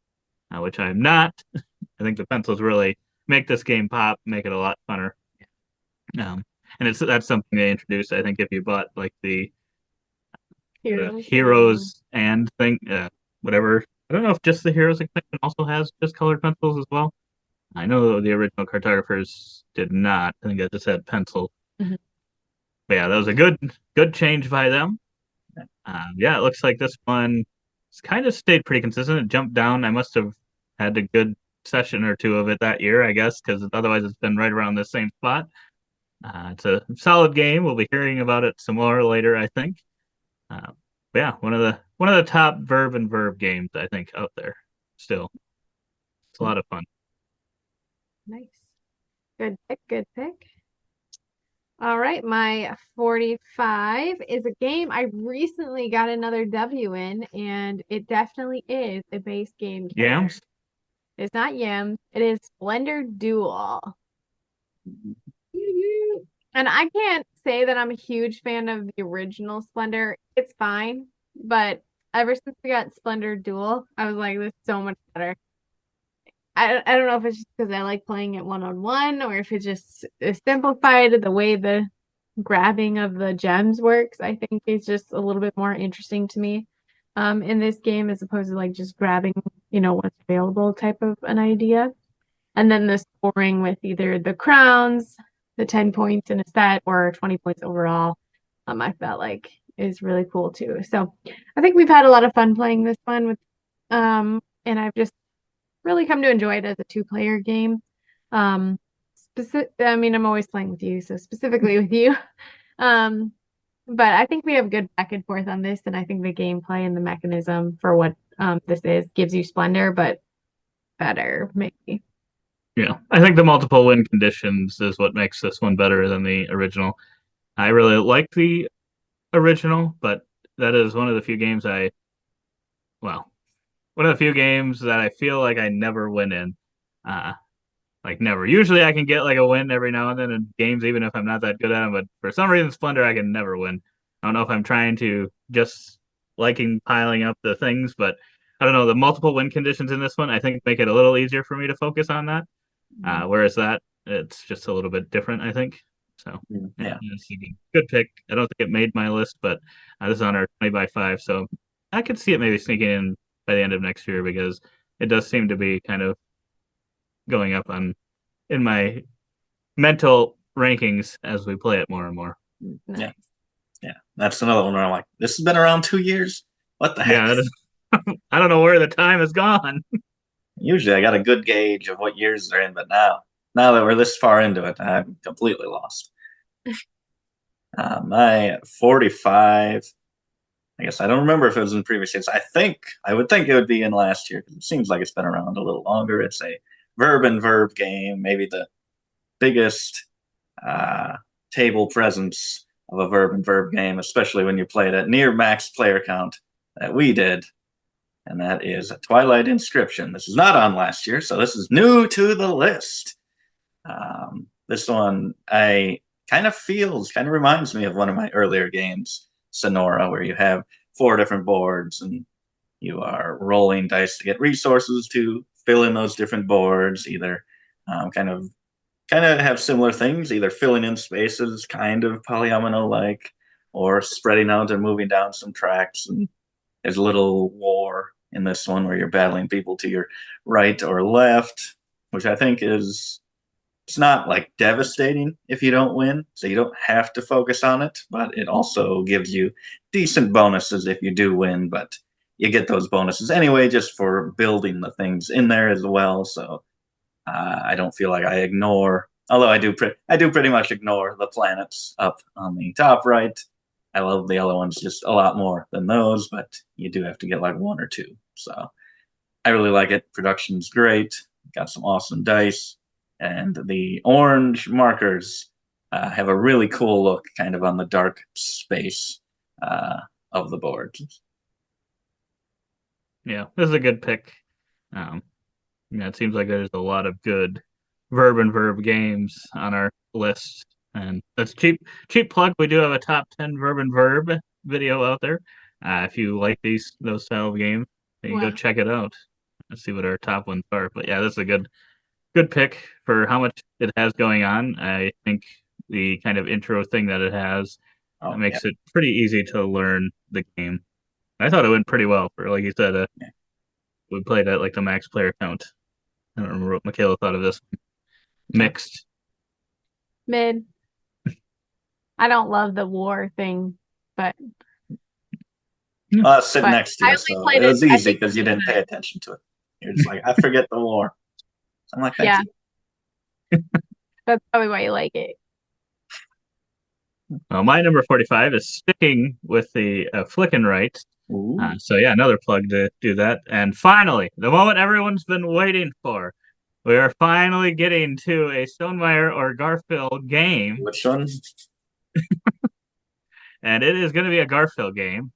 which I'm not. I think the pencils really make this game pop, make it a lot funner. Um, and that's something they introduced. I think if you bought like the Heroes and thing, whatever. I don't know if just the Heroes expansion also has just colored pencils as well. I know the original cartographers did not. I think I just had pencil. Mhm. But yeah, that was a good change by them. Yeah, it looks like this one kind of stayed pretty consistent. It jumped down. I must have had a good session or two of it that year, I guess, because otherwise it's been right around the same spot. It's a solid game. We'll be hearing about it some more later, I think. But yeah, one of the top verb games I think out there. Still, it's a lot of fun. Nice. Good pick, good pick. All right, my 45 is a game I recently got another W in, and it definitely is a base game killer. Yams? It's not Yams, it is Splendor Duel. And I can't say that I'm a huge fan of the original Splendor. It's fine, but ever since we got Splendor Duel, I was like, this is so much better. I don't know if it's just because I like playing it one-on-one or if it's just simplified the way the grabbing of the gems works. I think it's just a little bit more interesting to me in this game as opposed to like just grabbing, what's available type of an idea. And then the scoring with either the crowns, the 10 points in a set, or 20 points overall, I felt like is really cool too. So I think we've had a lot of fun playing this one with and I've just really come to enjoy it as a two-player game. I'm always playing with you, so specifically with you. But I think we have good back and forth on this, and I think the gameplay and the mechanism for what this is gives you Splendor, but better, maybe. Yeah, I think the multiple win conditions is what makes this one better than the original. I really like the original, but that is one of the few games one of the few games that I feel like I never win in. Like never. Usually I can get like a win every now and then in games, even if I'm not that good at them. But for some reason, Splendor I can never win. I don't know if I'm trying to just liking piling up the things, but I don't know. The multiple win conditions in this one I think make it a little easier for me to focus on that. Whereas that it's just a little bit different, I think. So Yeah. it's a good pick. I don't think it made my list, but this is on our 20x5, so I could see it maybe sneaking in by the end of next year because it does seem to be kind of going up in my mental rankings as we play it more and more. Nice. Yeah. That's another one where I'm like, this has been around 2 years. What the heck? Yeah, I don't know where the time has gone. Usually I got a good gauge of what years they're in, but now that we're this far into it, I'm completely lost. My 45, I guess I don't remember if it was in previous years. I would think it would be in last year because it seems like it's been around a little longer. It's a verb game, maybe the biggest table presence of a verb game, especially when you play it at near max player count that we did. And that is Twilight Inscription. This is not on last year, so this is new to the list. This one kind of reminds me of one of my earlier games, Sonora, where you have 4 different boards and you are rolling dice to get resources to fill in those different boards, either kind of have similar things, either filling in spaces, kind of polyomino-like, or spreading out and moving down some tracks. And there's a little war in this one where you're battling people to your right or left, which I think it's not like devastating if you don't win, so you don't have to focus on it, but it also gives you decent bonuses if you do win, but you get those bonuses anyway just for building the things in there as well. So I don't feel like I ignore, although I do pretty much ignore the planets up on the top right. I love the other ones just a lot more than those, but you do have to get like 1 or 2. So I really like it. Production's great. Got some awesome dice. And the orange markers have a really cool look kind of on the dark space of the board. Yeah, this is a good pick. Yeah, it seems like there's a lot of good Verb and Verb games on our list, and that's cheap plug. We do have a top 10 Verb and Verb video out there. If you like those style of games, then you go Wow. check it out and see what our top ones are. But yeah, this is a good pick for how much it has going on. I think the kind of intro thing that it has Oh, makes it pretty easy to learn the game. I thought it went pretty well for, like you said, Yeah. we played at like the max player count. I don't remember what Michaela thought of this. Mixed. Mid. I don't love the war thing, but Sit But next to I you, only so played it was it, I easy think, because you didn't pay tonight. attention to it. You're just like, I forget the war. I'm like, thank Yeah. you. That's probably why you like it. My number 45 is sticking with the Flickin' Right. Ooh. So yeah, another plug to do that. And finally, the moment everyone's been waiting for. We are finally getting to a Stonemaier or Garfield game, Which one? and it is going to be a Garfield game.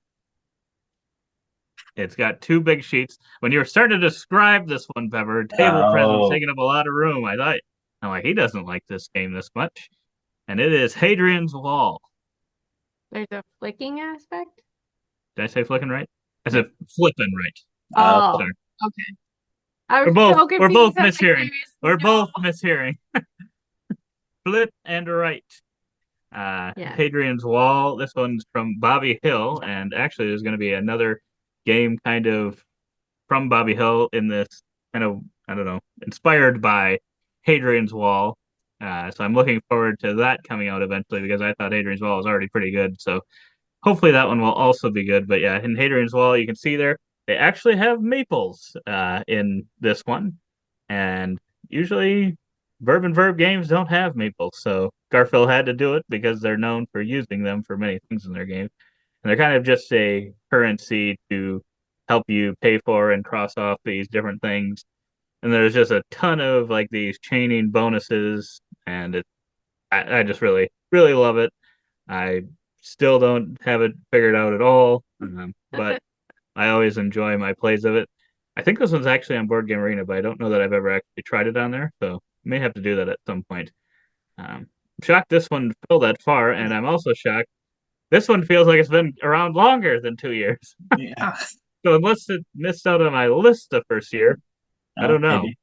It's got two big sheets. When you were starting to describe this one, Pepper, table presence Oh. taking up a lot of room, I'm like, he doesn't like this game this much. And it is Hadrian's Wall. There's a flicking aspect. Did I say flicking right? I said flipping right. Oh, Sorry. okay. I was We're both so we're both confused. I was like, mishearing. seriously, We're no. both mishearing. Flip and right. Yeah. Hadrian's Wall. This one's from Bobby Hill, and actually there's going to be another game kind of from Bobby Hill in this kind of, I don't know, inspired by Hadrian's Wall. So I'm looking forward to that coming out eventually because I thought Hadrian's Wall was already pretty good. So hopefully that one will also be good. But yeah, in Hadrian's Wall, you can see there they actually have maples in this one, and usually Verb and Verb games don't have maples. So Garfield had to do it because they're known for using them for many things in their game, and they're kind of just a currency to help you pay for and cross off these different things. And there's just a ton of like these chaining bonuses, and I just really really love it. I still don't have it figured out at all, but I always enjoy my plays of it. I think this one's actually on Board Game Arena, but I don't know that I've ever actually tried it on there, so may have to do that at some point. I'm shocked this one fell that far, and I'm also shocked this one feels like it's been around longer than 2 years. Yeah. So unless it missed out on my list the first year, I don't know. Maybe.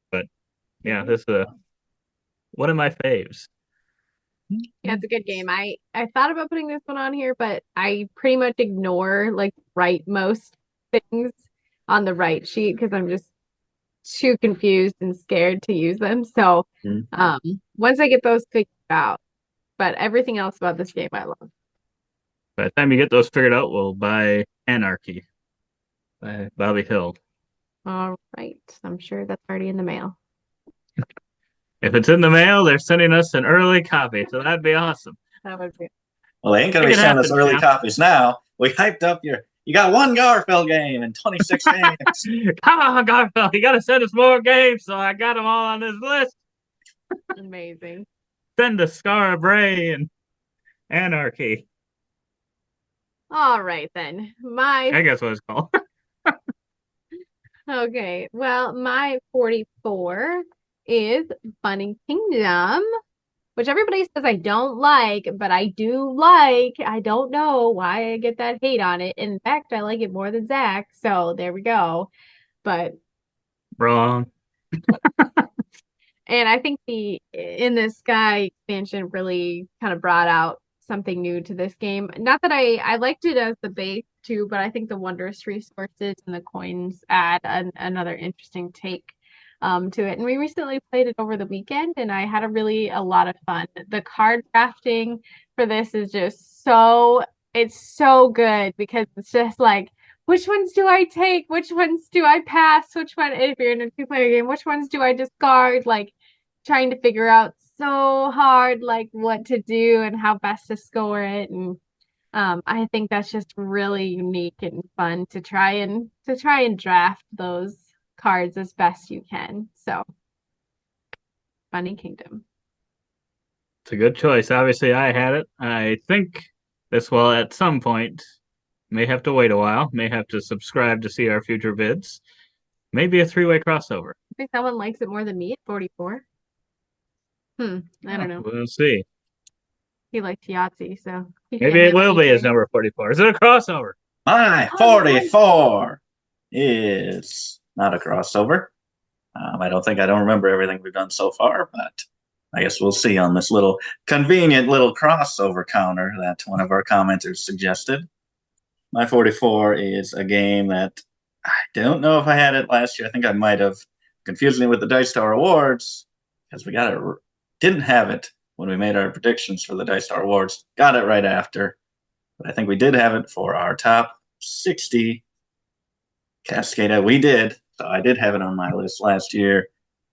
But yeah, this is one of my faves. Yeah, it's a good game. I thought about putting this one on here, but I pretty much ignore like right most things on the right sheet because I'm just too confused and scared to use them. So once I get those figured out, but everything else about this game I love. By the time you get those figured out, we'll buy Anarchy by Bobby Hill. All right. I'm sure that's already in the mail. If it's in the mail, they're sending us an early copy, so that'd be awesome. That would be Well, they ain't gonna Make be it sending us happen, early champ. copies now. We hyped up you got one Garfield game and 26 games. Come on, Garfield, you gotta send us more games, so I got them all on this list. amazing. Send us Scar Bray and Anarchy. All right then. I guess what it's called. Okay. Well, my 44 is Bunny Kingdom, which everybody says I don't like, but I do like. I don't know why I get that hate on it. In fact, I like it more than Zach. So there we go. But Wrong. and I think the In the Sky expansion really kind of brought out something new to this game. Not that I liked it as the base too, but I think the wondrous resources and the coins add another interesting take to it. And we recently played it over the weekend, and I had a lot of fun. The card drafting for this is just it's so good because it's just like, which ones do I take? Which ones do I pass? Which one, if you're in a two-player game, which ones do I discard? Like trying to figure out so hard, like what to do and how best to score it. And I think that's just really unique and fun to try and draft those cards as best you can. So, Bunny Kingdom. It's a good choice. Obviously, I had it. I think this will at some point, may have to wait a while, may have to subscribe to see our future vids. Maybe a three-way crossover. I think someone likes it more than me at 44. I don't know. We'll see. He liked Yahtzee, so he Maybe can't it have will be either. his number 44. Is it a crossover? My Oh, 44 is not a crossover. I don't remember everything we've done so far, but I guess we'll see on this little convenient little crossover counter that one of our commenters suggested. My 44 is a game that I don't know if I had it last year. I think I might have, confusing it with the Dice Tower Awards, because we didn't have it when we made our predictions for the Dice Tower Awards. Got it right after. But I think we did have it for our top 60 Cascada. We did. So I did have it on my list last year.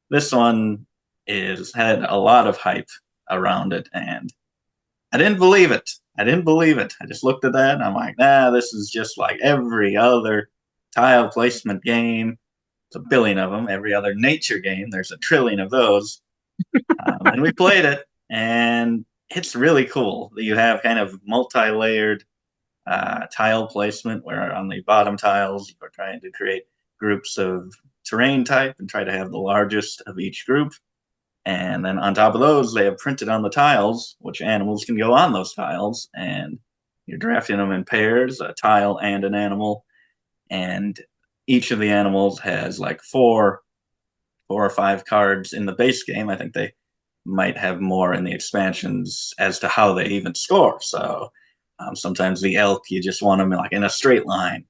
This one had a lot of hype around it, and I didn't believe it. I just looked at that and I'm like, this is just like every other tile placement game. There's a billion of them. Every other nature game, there's a trillion of those. And we played it, and it's really cool. You have kind of multi-layered tile placement where on the bottom tiles you're trying to create groups of terrain type and try to have the largest of each group. And then on top of those, they have printed on the tiles which animals can go on those tiles. And you're drafting them in pairs, a tile and an animal. And each of the animals has like four or five cards in the base game. I think they might have more in the expansions as to how they even score. So sometimes the elk, you just want them like in a straight line.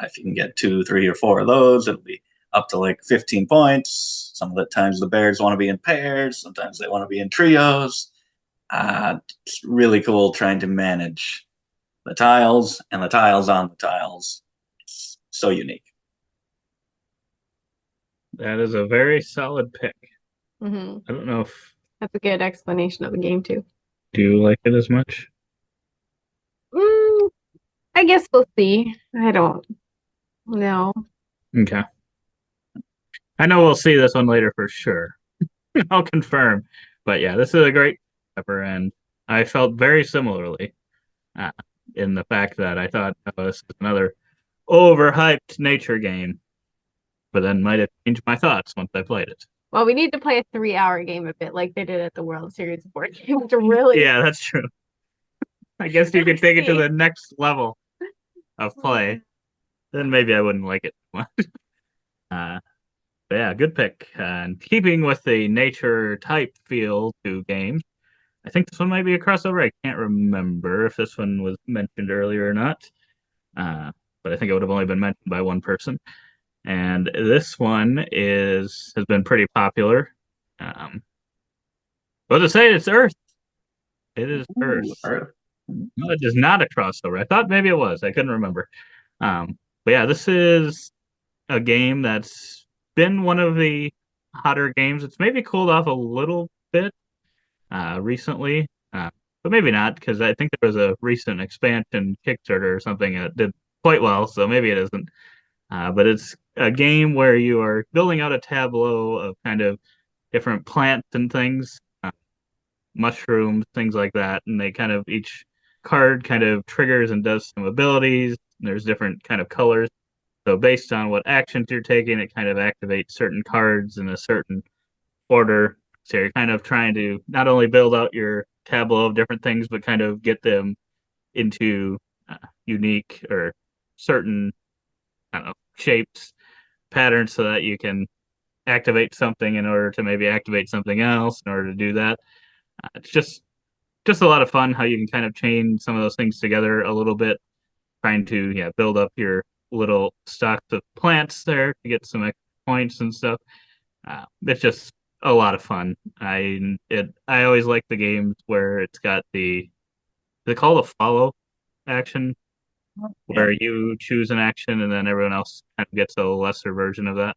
If you can get 2, 3, or 4 of those, it'll be up to like 15 points. Some of the times the bears want to be in pairs. Sometimes they want to be in trios. It's really cool trying to manage the tiles and the tiles on the tiles. It's so unique. That is a very solid pick. Mm-hmm. I don't know if That's a good explanation of the game too. do you like it as much? I guess we'll see. I don't know. Okay. I know we'll see this one later for sure. I'll confirm. But yeah, this is a great pepper, and I felt very similarly in the fact that I thought this is another overhyped nature game, but then might have changed my thoughts once I played it. Well, we need to play a 3-hour game of it like they did at the World Series of Board Games to really. Yeah, that's true. I guess you could take it to the next level of play. Then maybe I wouldn't like it much. But yeah, good pick. And keeping with the nature type feel to games, I think this one might be a crossover. I can't remember if this one was mentioned earlier or not. But I think it would have only been mentioned by one person. And this one has been pretty popular. But to say it's Earth. It is Earth. No, it is not a crossover. I thought maybe it was. I couldn't remember. But yeah, this is a game that's been one of the hotter games. It's maybe cooled off a little bit recently, but maybe not, because I think there was a recent expansion Kickstarter or something that did quite well, so maybe it isn't. But it's a game where you are building out a tableau of kind of different plants and things, mushrooms, things like that, and they kind of each card kind of triggers and does some abilities. There's different kind of colors. So based on what actions you're taking, it kind of activates certain cards in a certain order. So you're kind of trying to not only build out your tableau of different things, but kind of get them into unique or certain, I don't know, shapes, patterns, so that you can activate something in order to maybe activate something else in order to do that. It's just a lot of fun how you can kind of chain some of those things together a little bit, trying to build up your little stocks of plants there to get some extra points and stuff. It's just a lot of fun. I always like the games where it's got they call it a follow action, where you choose an action and then everyone else kind of gets a lesser version of that.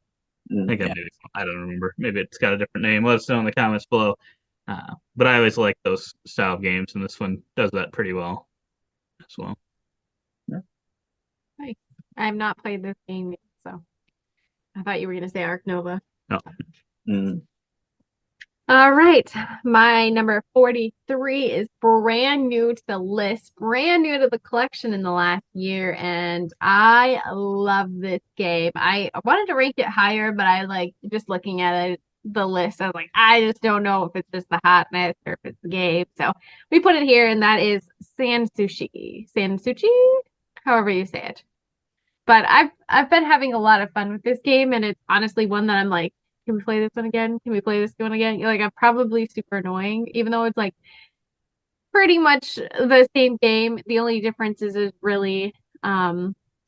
I don't remember. Maybe it's got a different name. Let us know in the comments below. But I always like those style games, and this one does that pretty well as well. I have not played this game yet, so I thought you were going to say Ark Nova. No. All right. My number 43 is brand new to the list, brand new to the collection in the last year, and I love this game. I wanted to rank it higher, but I like just looking at it, the list. I was like, I just don't know if it's just the hotness or if it's the game. So we put it here, and that is Sansushi. Sansuchi, however you say it. But I've been having a lot of fun with this game, and it's honestly one that I'm like, can we play this one again? Can we play this one again? Like, I'm probably super annoying, even though it's like pretty much the same game. The only difference is really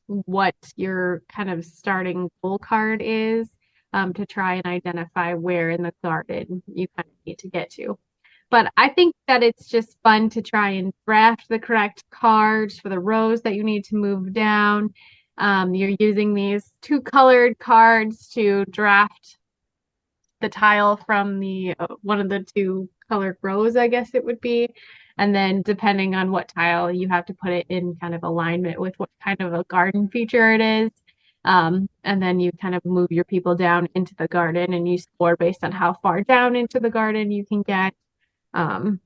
what your kind of starting goal card is, to try and identify where in the garden you kind of need to get to. But I think that it's just fun to try and draft the correct cards for the rows that you need to move down. You're using these two colored cards to draft the tile from the one of the two colored rows, I guess it would be. And then depending on what tile, you have to put it in kind of alignment with what kind of a garden feature it is. And then you kind of move your people down into the garden and you score based on how far down into the garden you can get. And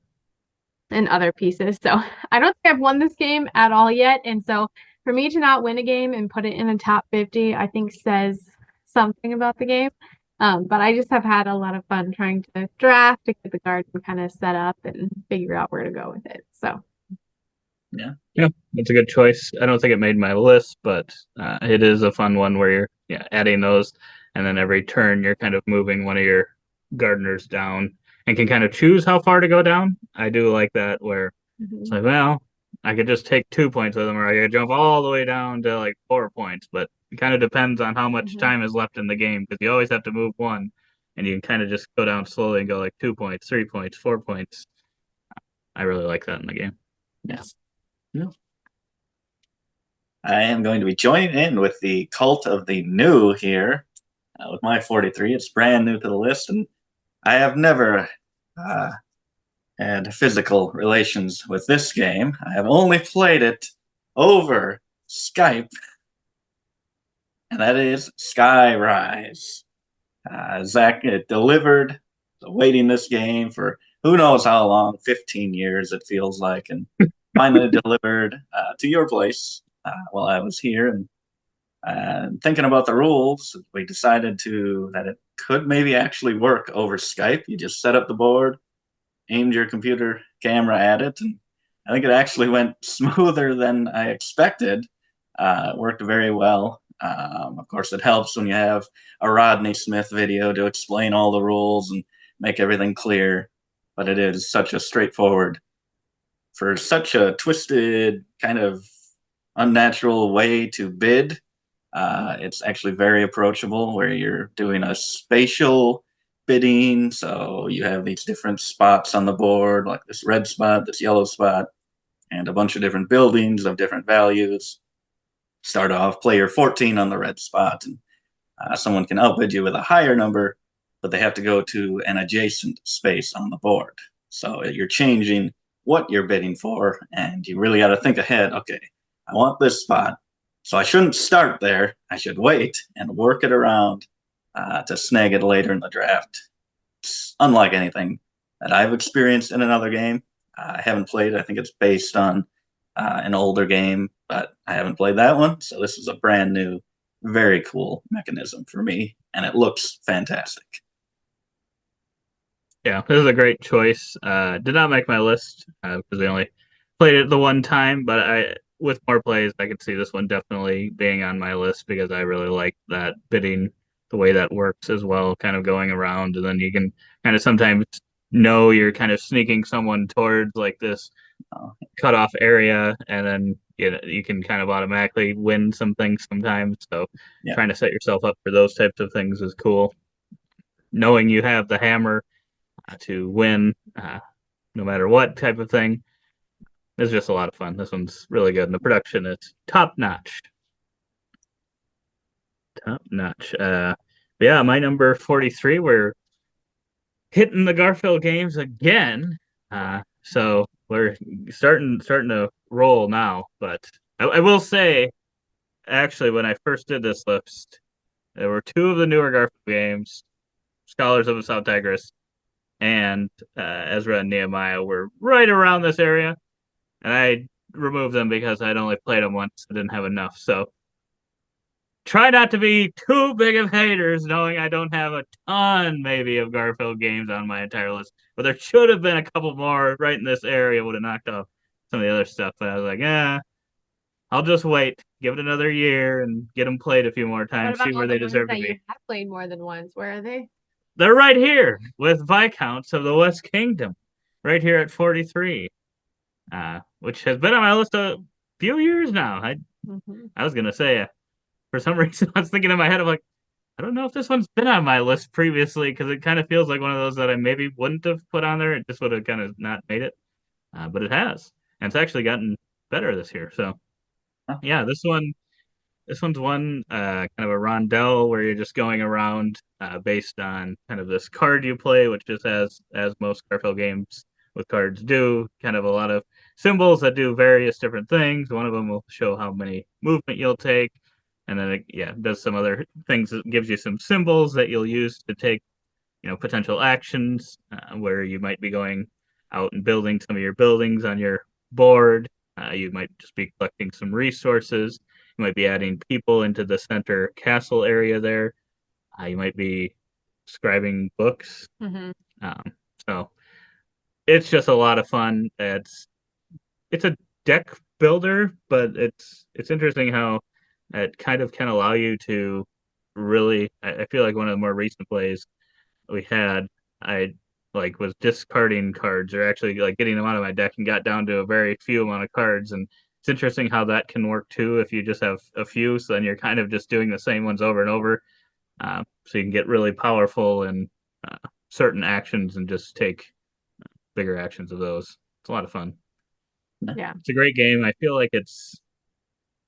other pieces. So I don't think I've won this game at all yet. And so for me to not win a game and put it in a top 50, I think says something about the game. But I just have had a lot of fun trying to draft to get the garden kind of set up and figure out where to go with it. So Yeah, that's a good choice. I don't think it made my list, but it is a fun one where you're adding those, and then every turn you're kind of moving one of your gardeners down and can kind of choose how far to go down. I do like that where it's like, well, I could just take 2 points with them, or I could jump all the way down to like 4 points. But it kind of depends on how much time is left in the game because you always have to move one, and you can kind of just go down slowly and go like 2 points, 3 points, 4 points. I really like that in the game. Yes. No. I am going to be joining in with the cult of the new here with my 43. It's brand new to the list, and I have never had physical relations with this game. I have only played it over Skype, and that is Skyrise. Zach delivered, waiting this game for who knows how long, 15 years it feels like, and finally delivered to your place while I was here. And thinking about the rules, we decided that it could maybe actually work over Skype. You just set up the board, aimed your computer camera at it, and I think it actually went smoother than I expected. It worked very well. Of course, it helps when you have a Rodney Smith video to explain all the rules and make everything clear, but it is such a straightforward, for such a twisted, kind of unnatural way to bid. It's actually very approachable where you're doing a spatial bidding. So you have these different spots on the board, like this red spot, this yellow spot, and a bunch of different buildings of different values. Start off player 14 on the red spot, and someone can outbid you with a higher number, but they have to go to an adjacent space on the board. So you're changing what you're bidding for, and you really got to think ahead. Okay, I want this spot, so I shouldn't start there. I should wait and work it around to snag it later in the draft. It's unlike anything that I've experienced in another game. I haven't played. I think it's based on an older game, but I haven't played that one. So this is a brand new, very cool mechanism for me, and it looks fantastic. Yeah, this is a great choice. Did not make my list because I only played it the one time, but with more plays, I could see this one definitely being on my list because I really like that bidding, the way that works as well, kind of going around, and then you can kind of sometimes know you're kind of sneaking someone towards like this cutoff area, and then you can kind of automatically win some things sometimes. So trying to set yourself up for those types of things is cool. Knowing you have the hammer to win no matter what type of thing is just a lot of fun. This one's really good, and the production is top notch. Yeah, my number 43, we're hitting the Garfield games again. So we're starting to roll now. But I will say, actually, when I first did this list, there were 2 of the newer Garfield games, Scholars of the South Tigris, and Ezra and Nehemiah were right around this area, and I removed them because I'd only played them once. I didn't have enough. So try not to be too big of haters, knowing I don't have a ton, maybe, of Garfield games on my entire list. But there should have been a couple more right in this area, would have knocked off some of the other stuff. But I was like, I'll just wait, give it another year, and get them played a few more What times, about see all where the they ones deserve to that you be. have played more than once? Where are they? They're right here with Viscounts of the West Kingdom, right here at 43, which has been on my list a few years now. I was gonna say, for some reason, I was thinking in my head, I'm like, I don't know if this one's been on my list previously because it kind of feels like one of those that I maybe wouldn't have put on there. It just would have kind of not made it, but it has, and it's actually gotten better this year. So yeah, this one's one kind of a rondel where you're just going around based on kind of this card you play, which just has, as most Garfield games with cards do, kind of a lot of symbols that do various different things. One of them will show how many movement you'll take, and then it does some other things that gives you some symbols that you'll use to take, potential actions where you might be going out and building some of your buildings on your board. You might just be collecting some resources. You might be adding people into the center castle area there. You might be scribing books. Mm-hmm. Um, so it's just a lot of fun. It's a deck builder, but it's interesting how it kind of can allow you to really. I feel like one of the more recent plays we had, I like was discarding cards or actually like getting them out of my deck and got down to a very few amount of cards. And it's interesting how that can work too if you just have a few. So then you're kind of just doing the same ones over and over. So you can get really powerful in certain actions and just take bigger actions of those. It's a lot of fun. Yeah. It's a great game. I feel like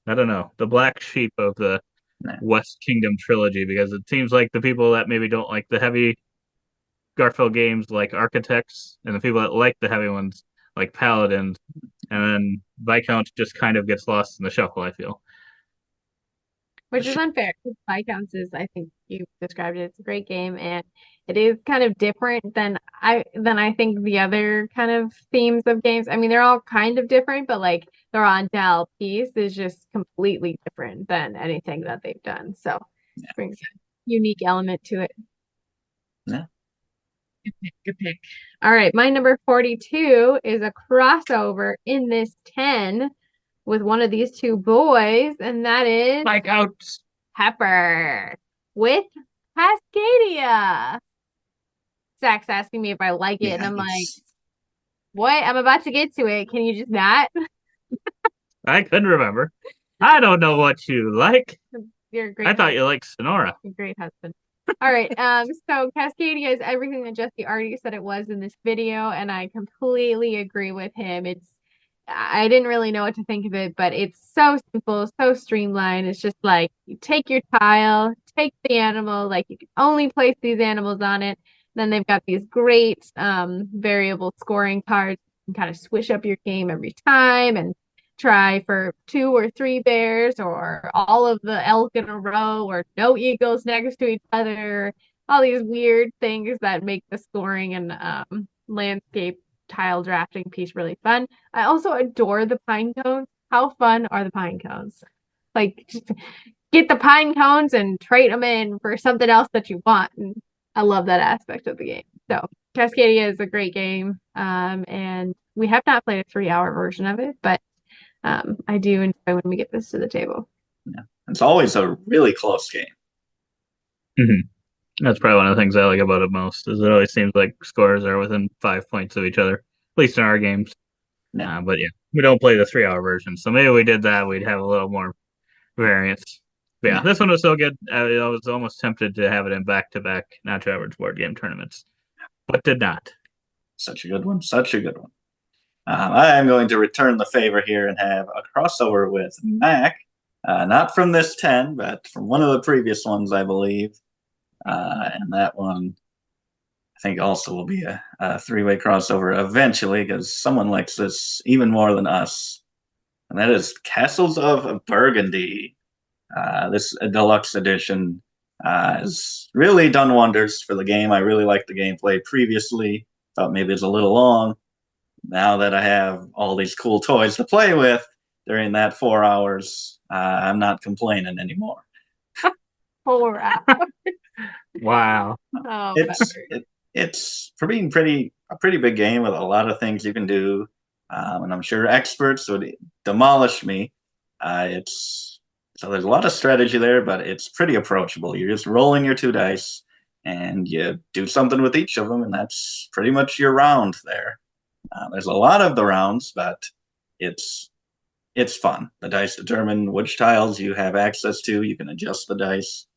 I don't know, the black sheep of the Nah. West Kingdom trilogy because it seems like the people that maybe don't like the heavy Garfield games like Architects, and the people that like the heavy ones like Paladins, and then Viscount just kind of gets lost in the shuffle, I feel. Which is unfair because Viscounts is, I think you described it. It's a great game and it is kind of different than I think the other kind of themes of games. I mean, they're all kind of different, but like the Rondell piece is just completely different than anything that they've done. So it brings a unique element to it. Yeah. Good pick. All right, my number 42 is a crossover in this 10 with one of these two boys, and that is Viscount. Pepper with Cascadia. Zach's asking me if I like it, and I'm like, what? I'm about to get to it. Can you just not? I couldn't remember. I don't know what you like. You're a great. I thought you liked Sonora. You're a great husband. All right. So Cascadia is everything that Jesse already said it was in this video, and I completely agree with him. I didn't really know what to think of it, but it's so simple, so streamlined. It's just like you take your tile, take the animal, like you can only place these animals on it. Then they've got these great variable scoring cards. You can kind of switch up your game every time and try for 2 or 3 bears or all of the elk in a row or no eagles next to each other. All these weird things that make the scoring and landscape tile drafting piece really fun. I also adore the pine cones. How fun are the pine cones? Like, just get the pine cones and trade them in for something else that you want. And I love that aspect of the game. So Cascadia is a great game. And we have not played a 3-hour version of it, but I do enjoy when we get this to the table. Yeah. It's always a really close game. That's probably one of the things I like about it most, is it always seems like scores are within 5 points of each other, at least in our games. Yeah. But yeah, we don't play the 3-hour version, so maybe we did that, we'd have a little more variance. But yeah, this one was so good, I was almost tempted to have it in back-to-back Not Your Average board game tournaments, but did not. Such a good one. Such a good one. I am going to return the favor here and have a crossover with Mac, not from this 10, but from one of the previous ones, I believe. And that one, I think, also will be a 3-way crossover eventually because someone likes this even more than us. And that is Castles of Burgundy. This deluxe edition has really done wonders for the game. I really liked the gameplay previously. Thought maybe it's a little long. Now that I have all these cool toys to play with during that 4 hours, I'm not complaining anymore. 4 hours. Wow. Oh, It's Pepper. it's for being a pretty big game with a lot of things you can do, and I'm sure experts would demolish me. It's so there's a lot of strategy there, but it's pretty approachable. You're just rolling your 2 dice, and you do something with each of them, and that's pretty much your round there. There's a lot of the rounds, but it's fun. The dice determine which tiles you have access to. You can adjust the dice.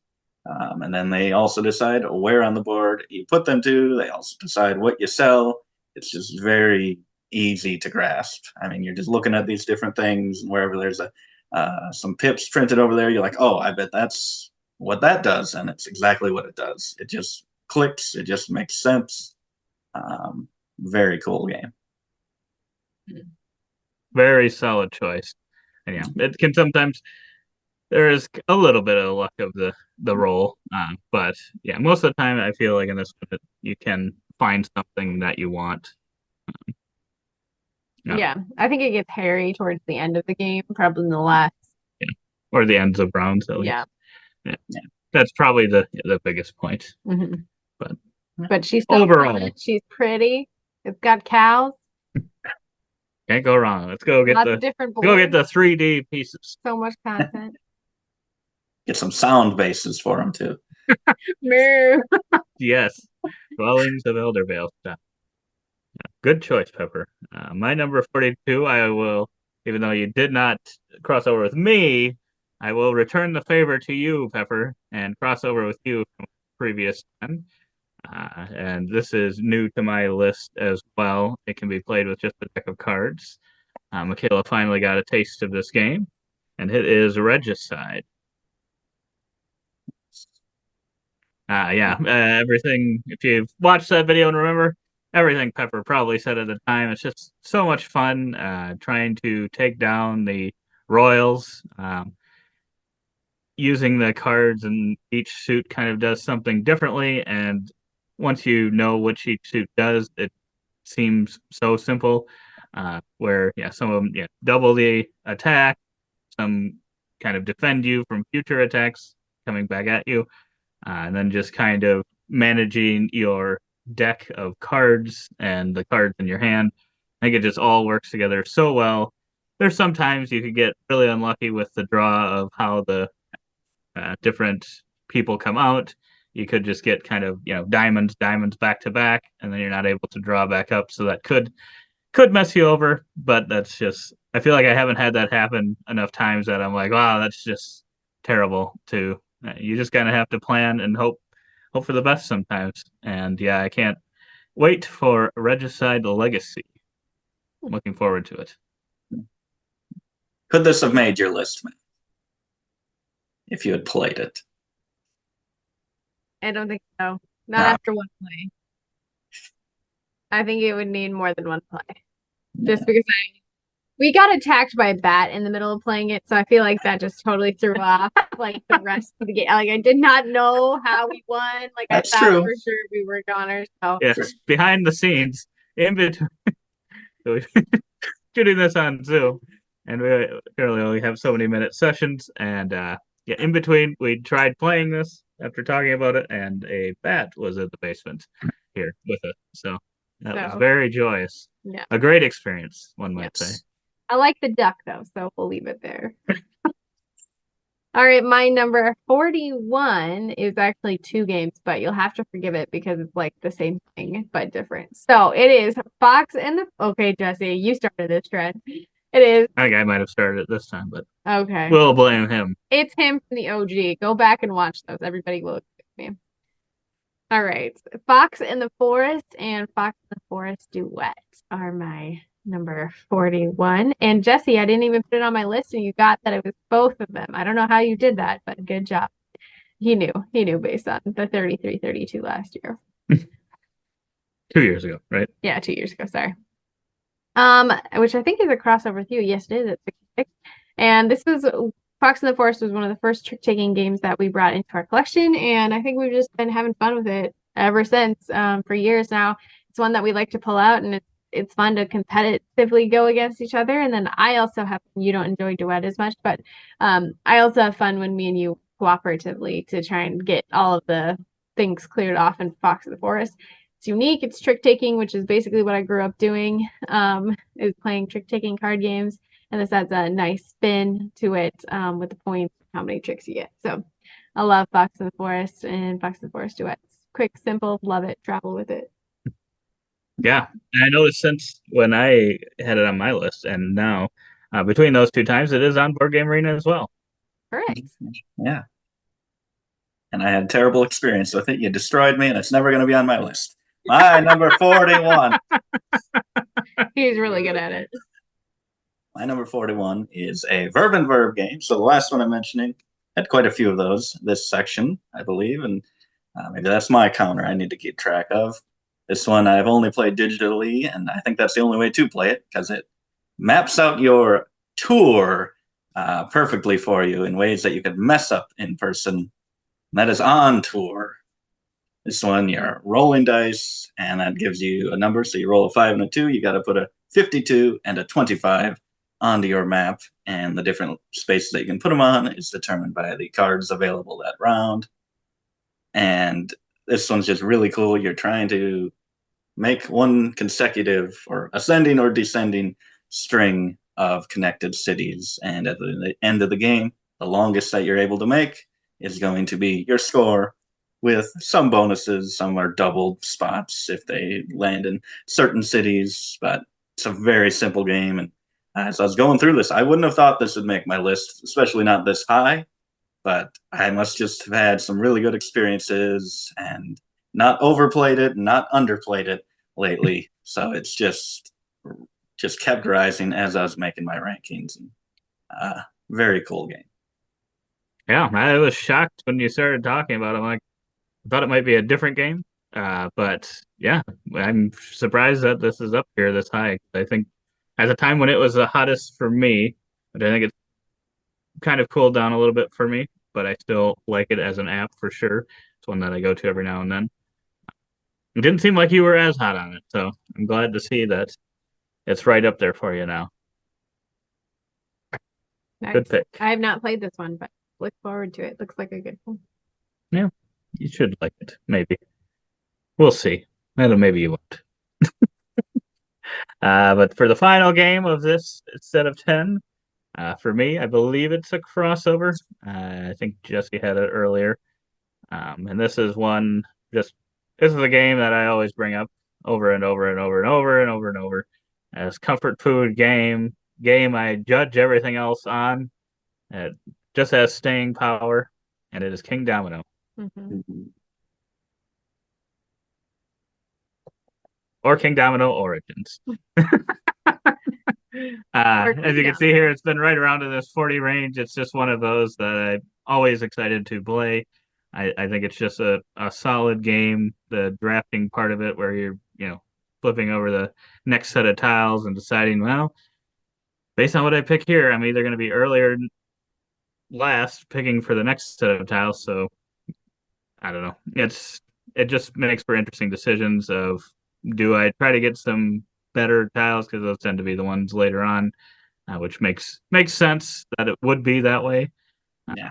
And then they also decide where on the board you put them to. They also decide what you sell. It's just very easy to grasp. I mean, you're just looking at these different things, and wherever there's some pips printed over there, you're like, oh, I bet that's what that does, and it's exactly what it does. It just clicks. It just makes sense. Very cool game. Very solid choice. And yeah, it can sometimes there is a little bit of luck of the roll, but yeah, most of the time I feel like in this one you can find something that you want. Yeah. Yeah, I think it gets hairy towards the end of the game, probably in the last. Or the ends of rounds at least. Yeah. That's probably the biggest point. Mhm. But But she's still overall, fun. She's pretty. It's got cows. can't go wrong. Let's go get Lots of different go get boards. the 3D pieces. So much content. Get some sound bases for them too. Moo. Yes, Dwellings of Eldervale stuff. Good choice, Pepper. My number 42, I will, even though you did not cross over with me, I will return the favor to you, Pepper, and cross over with you from previous time. And this is new to my list as well. It can be played with just a deck of cards. Michaela finally got a taste of this game, and it is Regicide. Everything, if you've watched that video and remember, everything Pepper probably said at the time, it's just so much fun trying to take down the Royals. Using the cards, and each suit kind of does something differently, and once you know what each suit does, it seems so simple. Where some of them double the attack, some kind of defend you from future attacks coming back at you, and then just kind of managing your deck of cards and the cards in your hand. I think it just all works together so well. There's sometimes you could get really unlucky with the draw of how the different people come out. You could just get kind of diamonds back to back, and then you're not able to draw back up. So that could mess you over. But that's just, I feel like I haven't had that happen enough times that I'm like, wow, that's just terrible. To you just kind of have to plan and hope for the best sometimes. And yeah, I can't wait for Regicide Legacy. I'm looking forward to it. Could this have made your list, man? If you had played it. I don't think so. Not No. after one play. I think it would need more than one play. Just because we got attacked by a bat in the middle of playing it, so I feel like that just totally threw off like the rest of the game. Like I did not know how we won. Like That's I thought true. for sure we were goners. So Yes, behind the scenes, in between, shooting this on Zoom, and we apparently only have so many minute sessions, and in between, we tried playing this after talking about it, and a bat was in the basement here with us. So that was very joyous. Yeah. A great experience, one might say. I like the duck though, so we'll leave it there. All right, my number 41 is actually 2 games, but you'll have to forgive it because it's like the same thing but different. So it is Fox and the. Okay, Jesse, you started this trend. It is. I think I might have started it this time, but Okay. we'll blame him. It's him from the OG. Go back and watch those. Everybody will agree with me. All right. Fox in the Forest and Fox in the Forest Duet are my number 41. And Jesse, I didn't even put it on my list, and you got that it was both of them. I don't know how you did that, but good job. He knew based on the 33-32 last year. 2 years ago, right? Yeah, 2 years ago, sorry. Which I think is a crossover with you. Yes, it is at 66. And this was Fox in the Forest was one of the first trick-taking games that we brought into our collection, and I think we've just been having fun with it ever since, for years now. It's one that we like to pull out, and it's fun to competitively go against each other. And then I also have, you don't enjoy Duet as much, but I also have fun when me and you cooperatively to try and get all of the things cleared off in Fox in the Forest. It's unique. It's trick-taking, which is basically what I grew up doing, is playing trick-taking card games. And this adds a nice spin to it, with the points, how many tricks you get. So I love Fox in the Forest and Fox in the Forest Duets. Quick, simple, love it, travel with it. Yeah, and I noticed since when I had it on my list and now, between those two times, it is on Board Game Arena as well. Correct. Yeah. And I had terrible experience with it. You destroyed me, and it's never going to be on my list. My number 41. He's really good at it. My number 41 is a Verb and Verb game. So the last one I'm mentioning had quite a few of those this section, I believe, and maybe that's my counter I need to keep track of. This one I've only played digitally, and I think that's the only way to play it because it maps out your tour perfectly for you in ways that you could mess up in person. And that is On Tour. This one, you're rolling dice, and that gives you a number. So you roll a 5 and a 2. You got to put a 52 and a 25 onto your map, and the different spaces that you can put them on is determined by the cards available that round. And this one's just really cool. You're trying to make one consecutive or ascending or descending string of connected cities. And at the end of the game, the longest that you're able to make is going to be your score, with some bonuses. Some are doubled spots if they land in certain cities, but it's a very simple game. And as I was going through this, I wouldn't have thought this would make my list, especially not this high. But I must just have had some really good experiences and not overplayed it, not underplayed it lately. So it's just kept rising as I was making my rankings. And, very cool game. Yeah, I was shocked when you started talking about it. I'm like, I thought it might be a different game. But yeah, I'm surprised that this is up here this high. I think at the time when it was the hottest for me, but I think it's kind of cooled down a little bit for me, but I still like it as an app for sure. It's one that I go to every now and then. It didn't seem like you were as hot on it, so I'm glad to see that it's right up there for you now. Good pick. I have not played this one, but look forward to it. Looks like a good one. Yeah, you should like it. Maybe. We'll see. Maybe you won't. But for the final game of this set of 10, for me, I believe it's a crossover. I think Jesse had it earlier. And this is this is a game that I always bring up over and over and over and over and over and over as comfort food game I judge everything else on. It just has staying power, and it is King Domino. Mm-hmm. Or King Domino Origins. As you can see here, it's been right around in this 40 range. It's just one of those that I'm always excited to play. I think it's just a solid game. The drafting part of it, where you're flipping over the next set of tiles and deciding, well, based on what I pick here, I'm either going to be earlier last picking for the next set of tiles. So I don't know. It just makes for interesting decisions of, do I try to get some better tiles because those tend to be the ones later on, which makes sense that it would be that way. Yeah.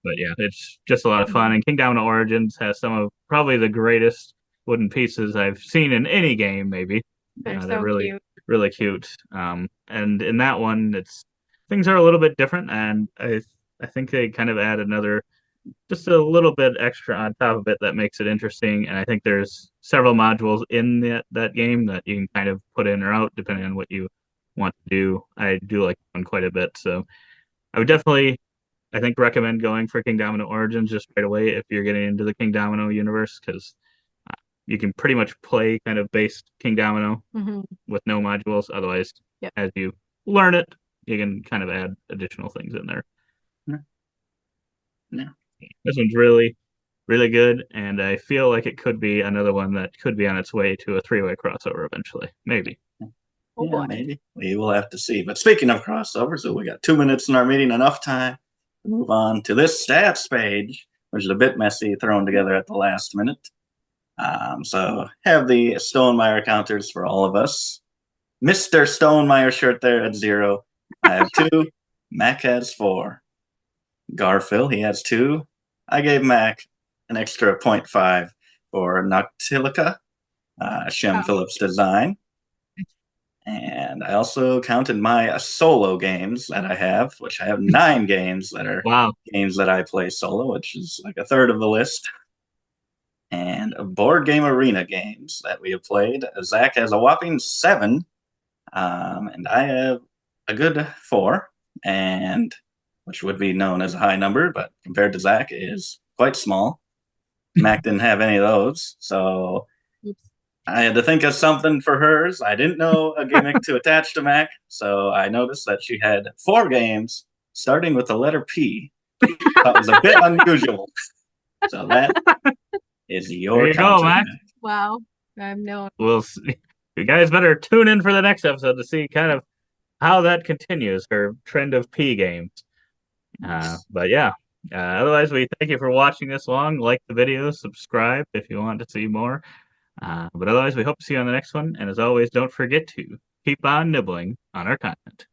But yeah, it's just a lot of fun. And King Domino Origins has some of probably the greatest wooden pieces I've seen in any game, maybe. They're so they're really, cute. really cute. And in that one, things are a little bit different, and I think they kind of add just a little bit extra on top of it that makes it interesting. And I think there's several modules in that game that you can kind of put in or out depending on what you want to do. I do like one quite a bit, so I would definitely, I think, recommend going for King Domino Origins just right away if you're getting into the King Domino universe, because you can pretty much play kind of base King Domino with no modules. Otherwise, as you learn it, you can kind of add additional things in there. Yeah. This one's really, really good, and I feel like it could be another one that could be on its way to a 3-way crossover eventually. Maybe. Yeah, maybe. We will have to see. But speaking of crossovers, so we got 2 minutes in our meeting, enough time move on to this stats page, which is a bit messy, thrown together at the last minute. So have the Stonemeyer counters for all of us. Mr. Stonemeyer shirt there at 0. I have 2. Mac has 4. Garphil, he has 2. I gave Mac an extra 0.5 for Noctilica, Shem Phillips design. And I also counted my solo games that I have, which I have 9 games that are Wow. games that I play solo, which is like a third of the list. And board game arena games that we have played. Zach has a whopping 7, and I have a good 4, and which would be known as a high number, but compared to Zach is quite small. Mac didn't have any of those, so I had to think of something for hers. I didn't know a gimmick to attach to Mac, so I noticed that she had 4 games starting with the letter P. That was a bit unusual. So that is your There you go, counter, Mac. Wow. I've known. We'll see. You guys better tune in for the next episode to see kind of how that continues, her trend of P games. But yeah, otherwise, we thank you for watching this long. Like the video, subscribe if you want to see more. But otherwise, we hope to see you on the next one. And as always, don't forget to keep on nibbling on our content.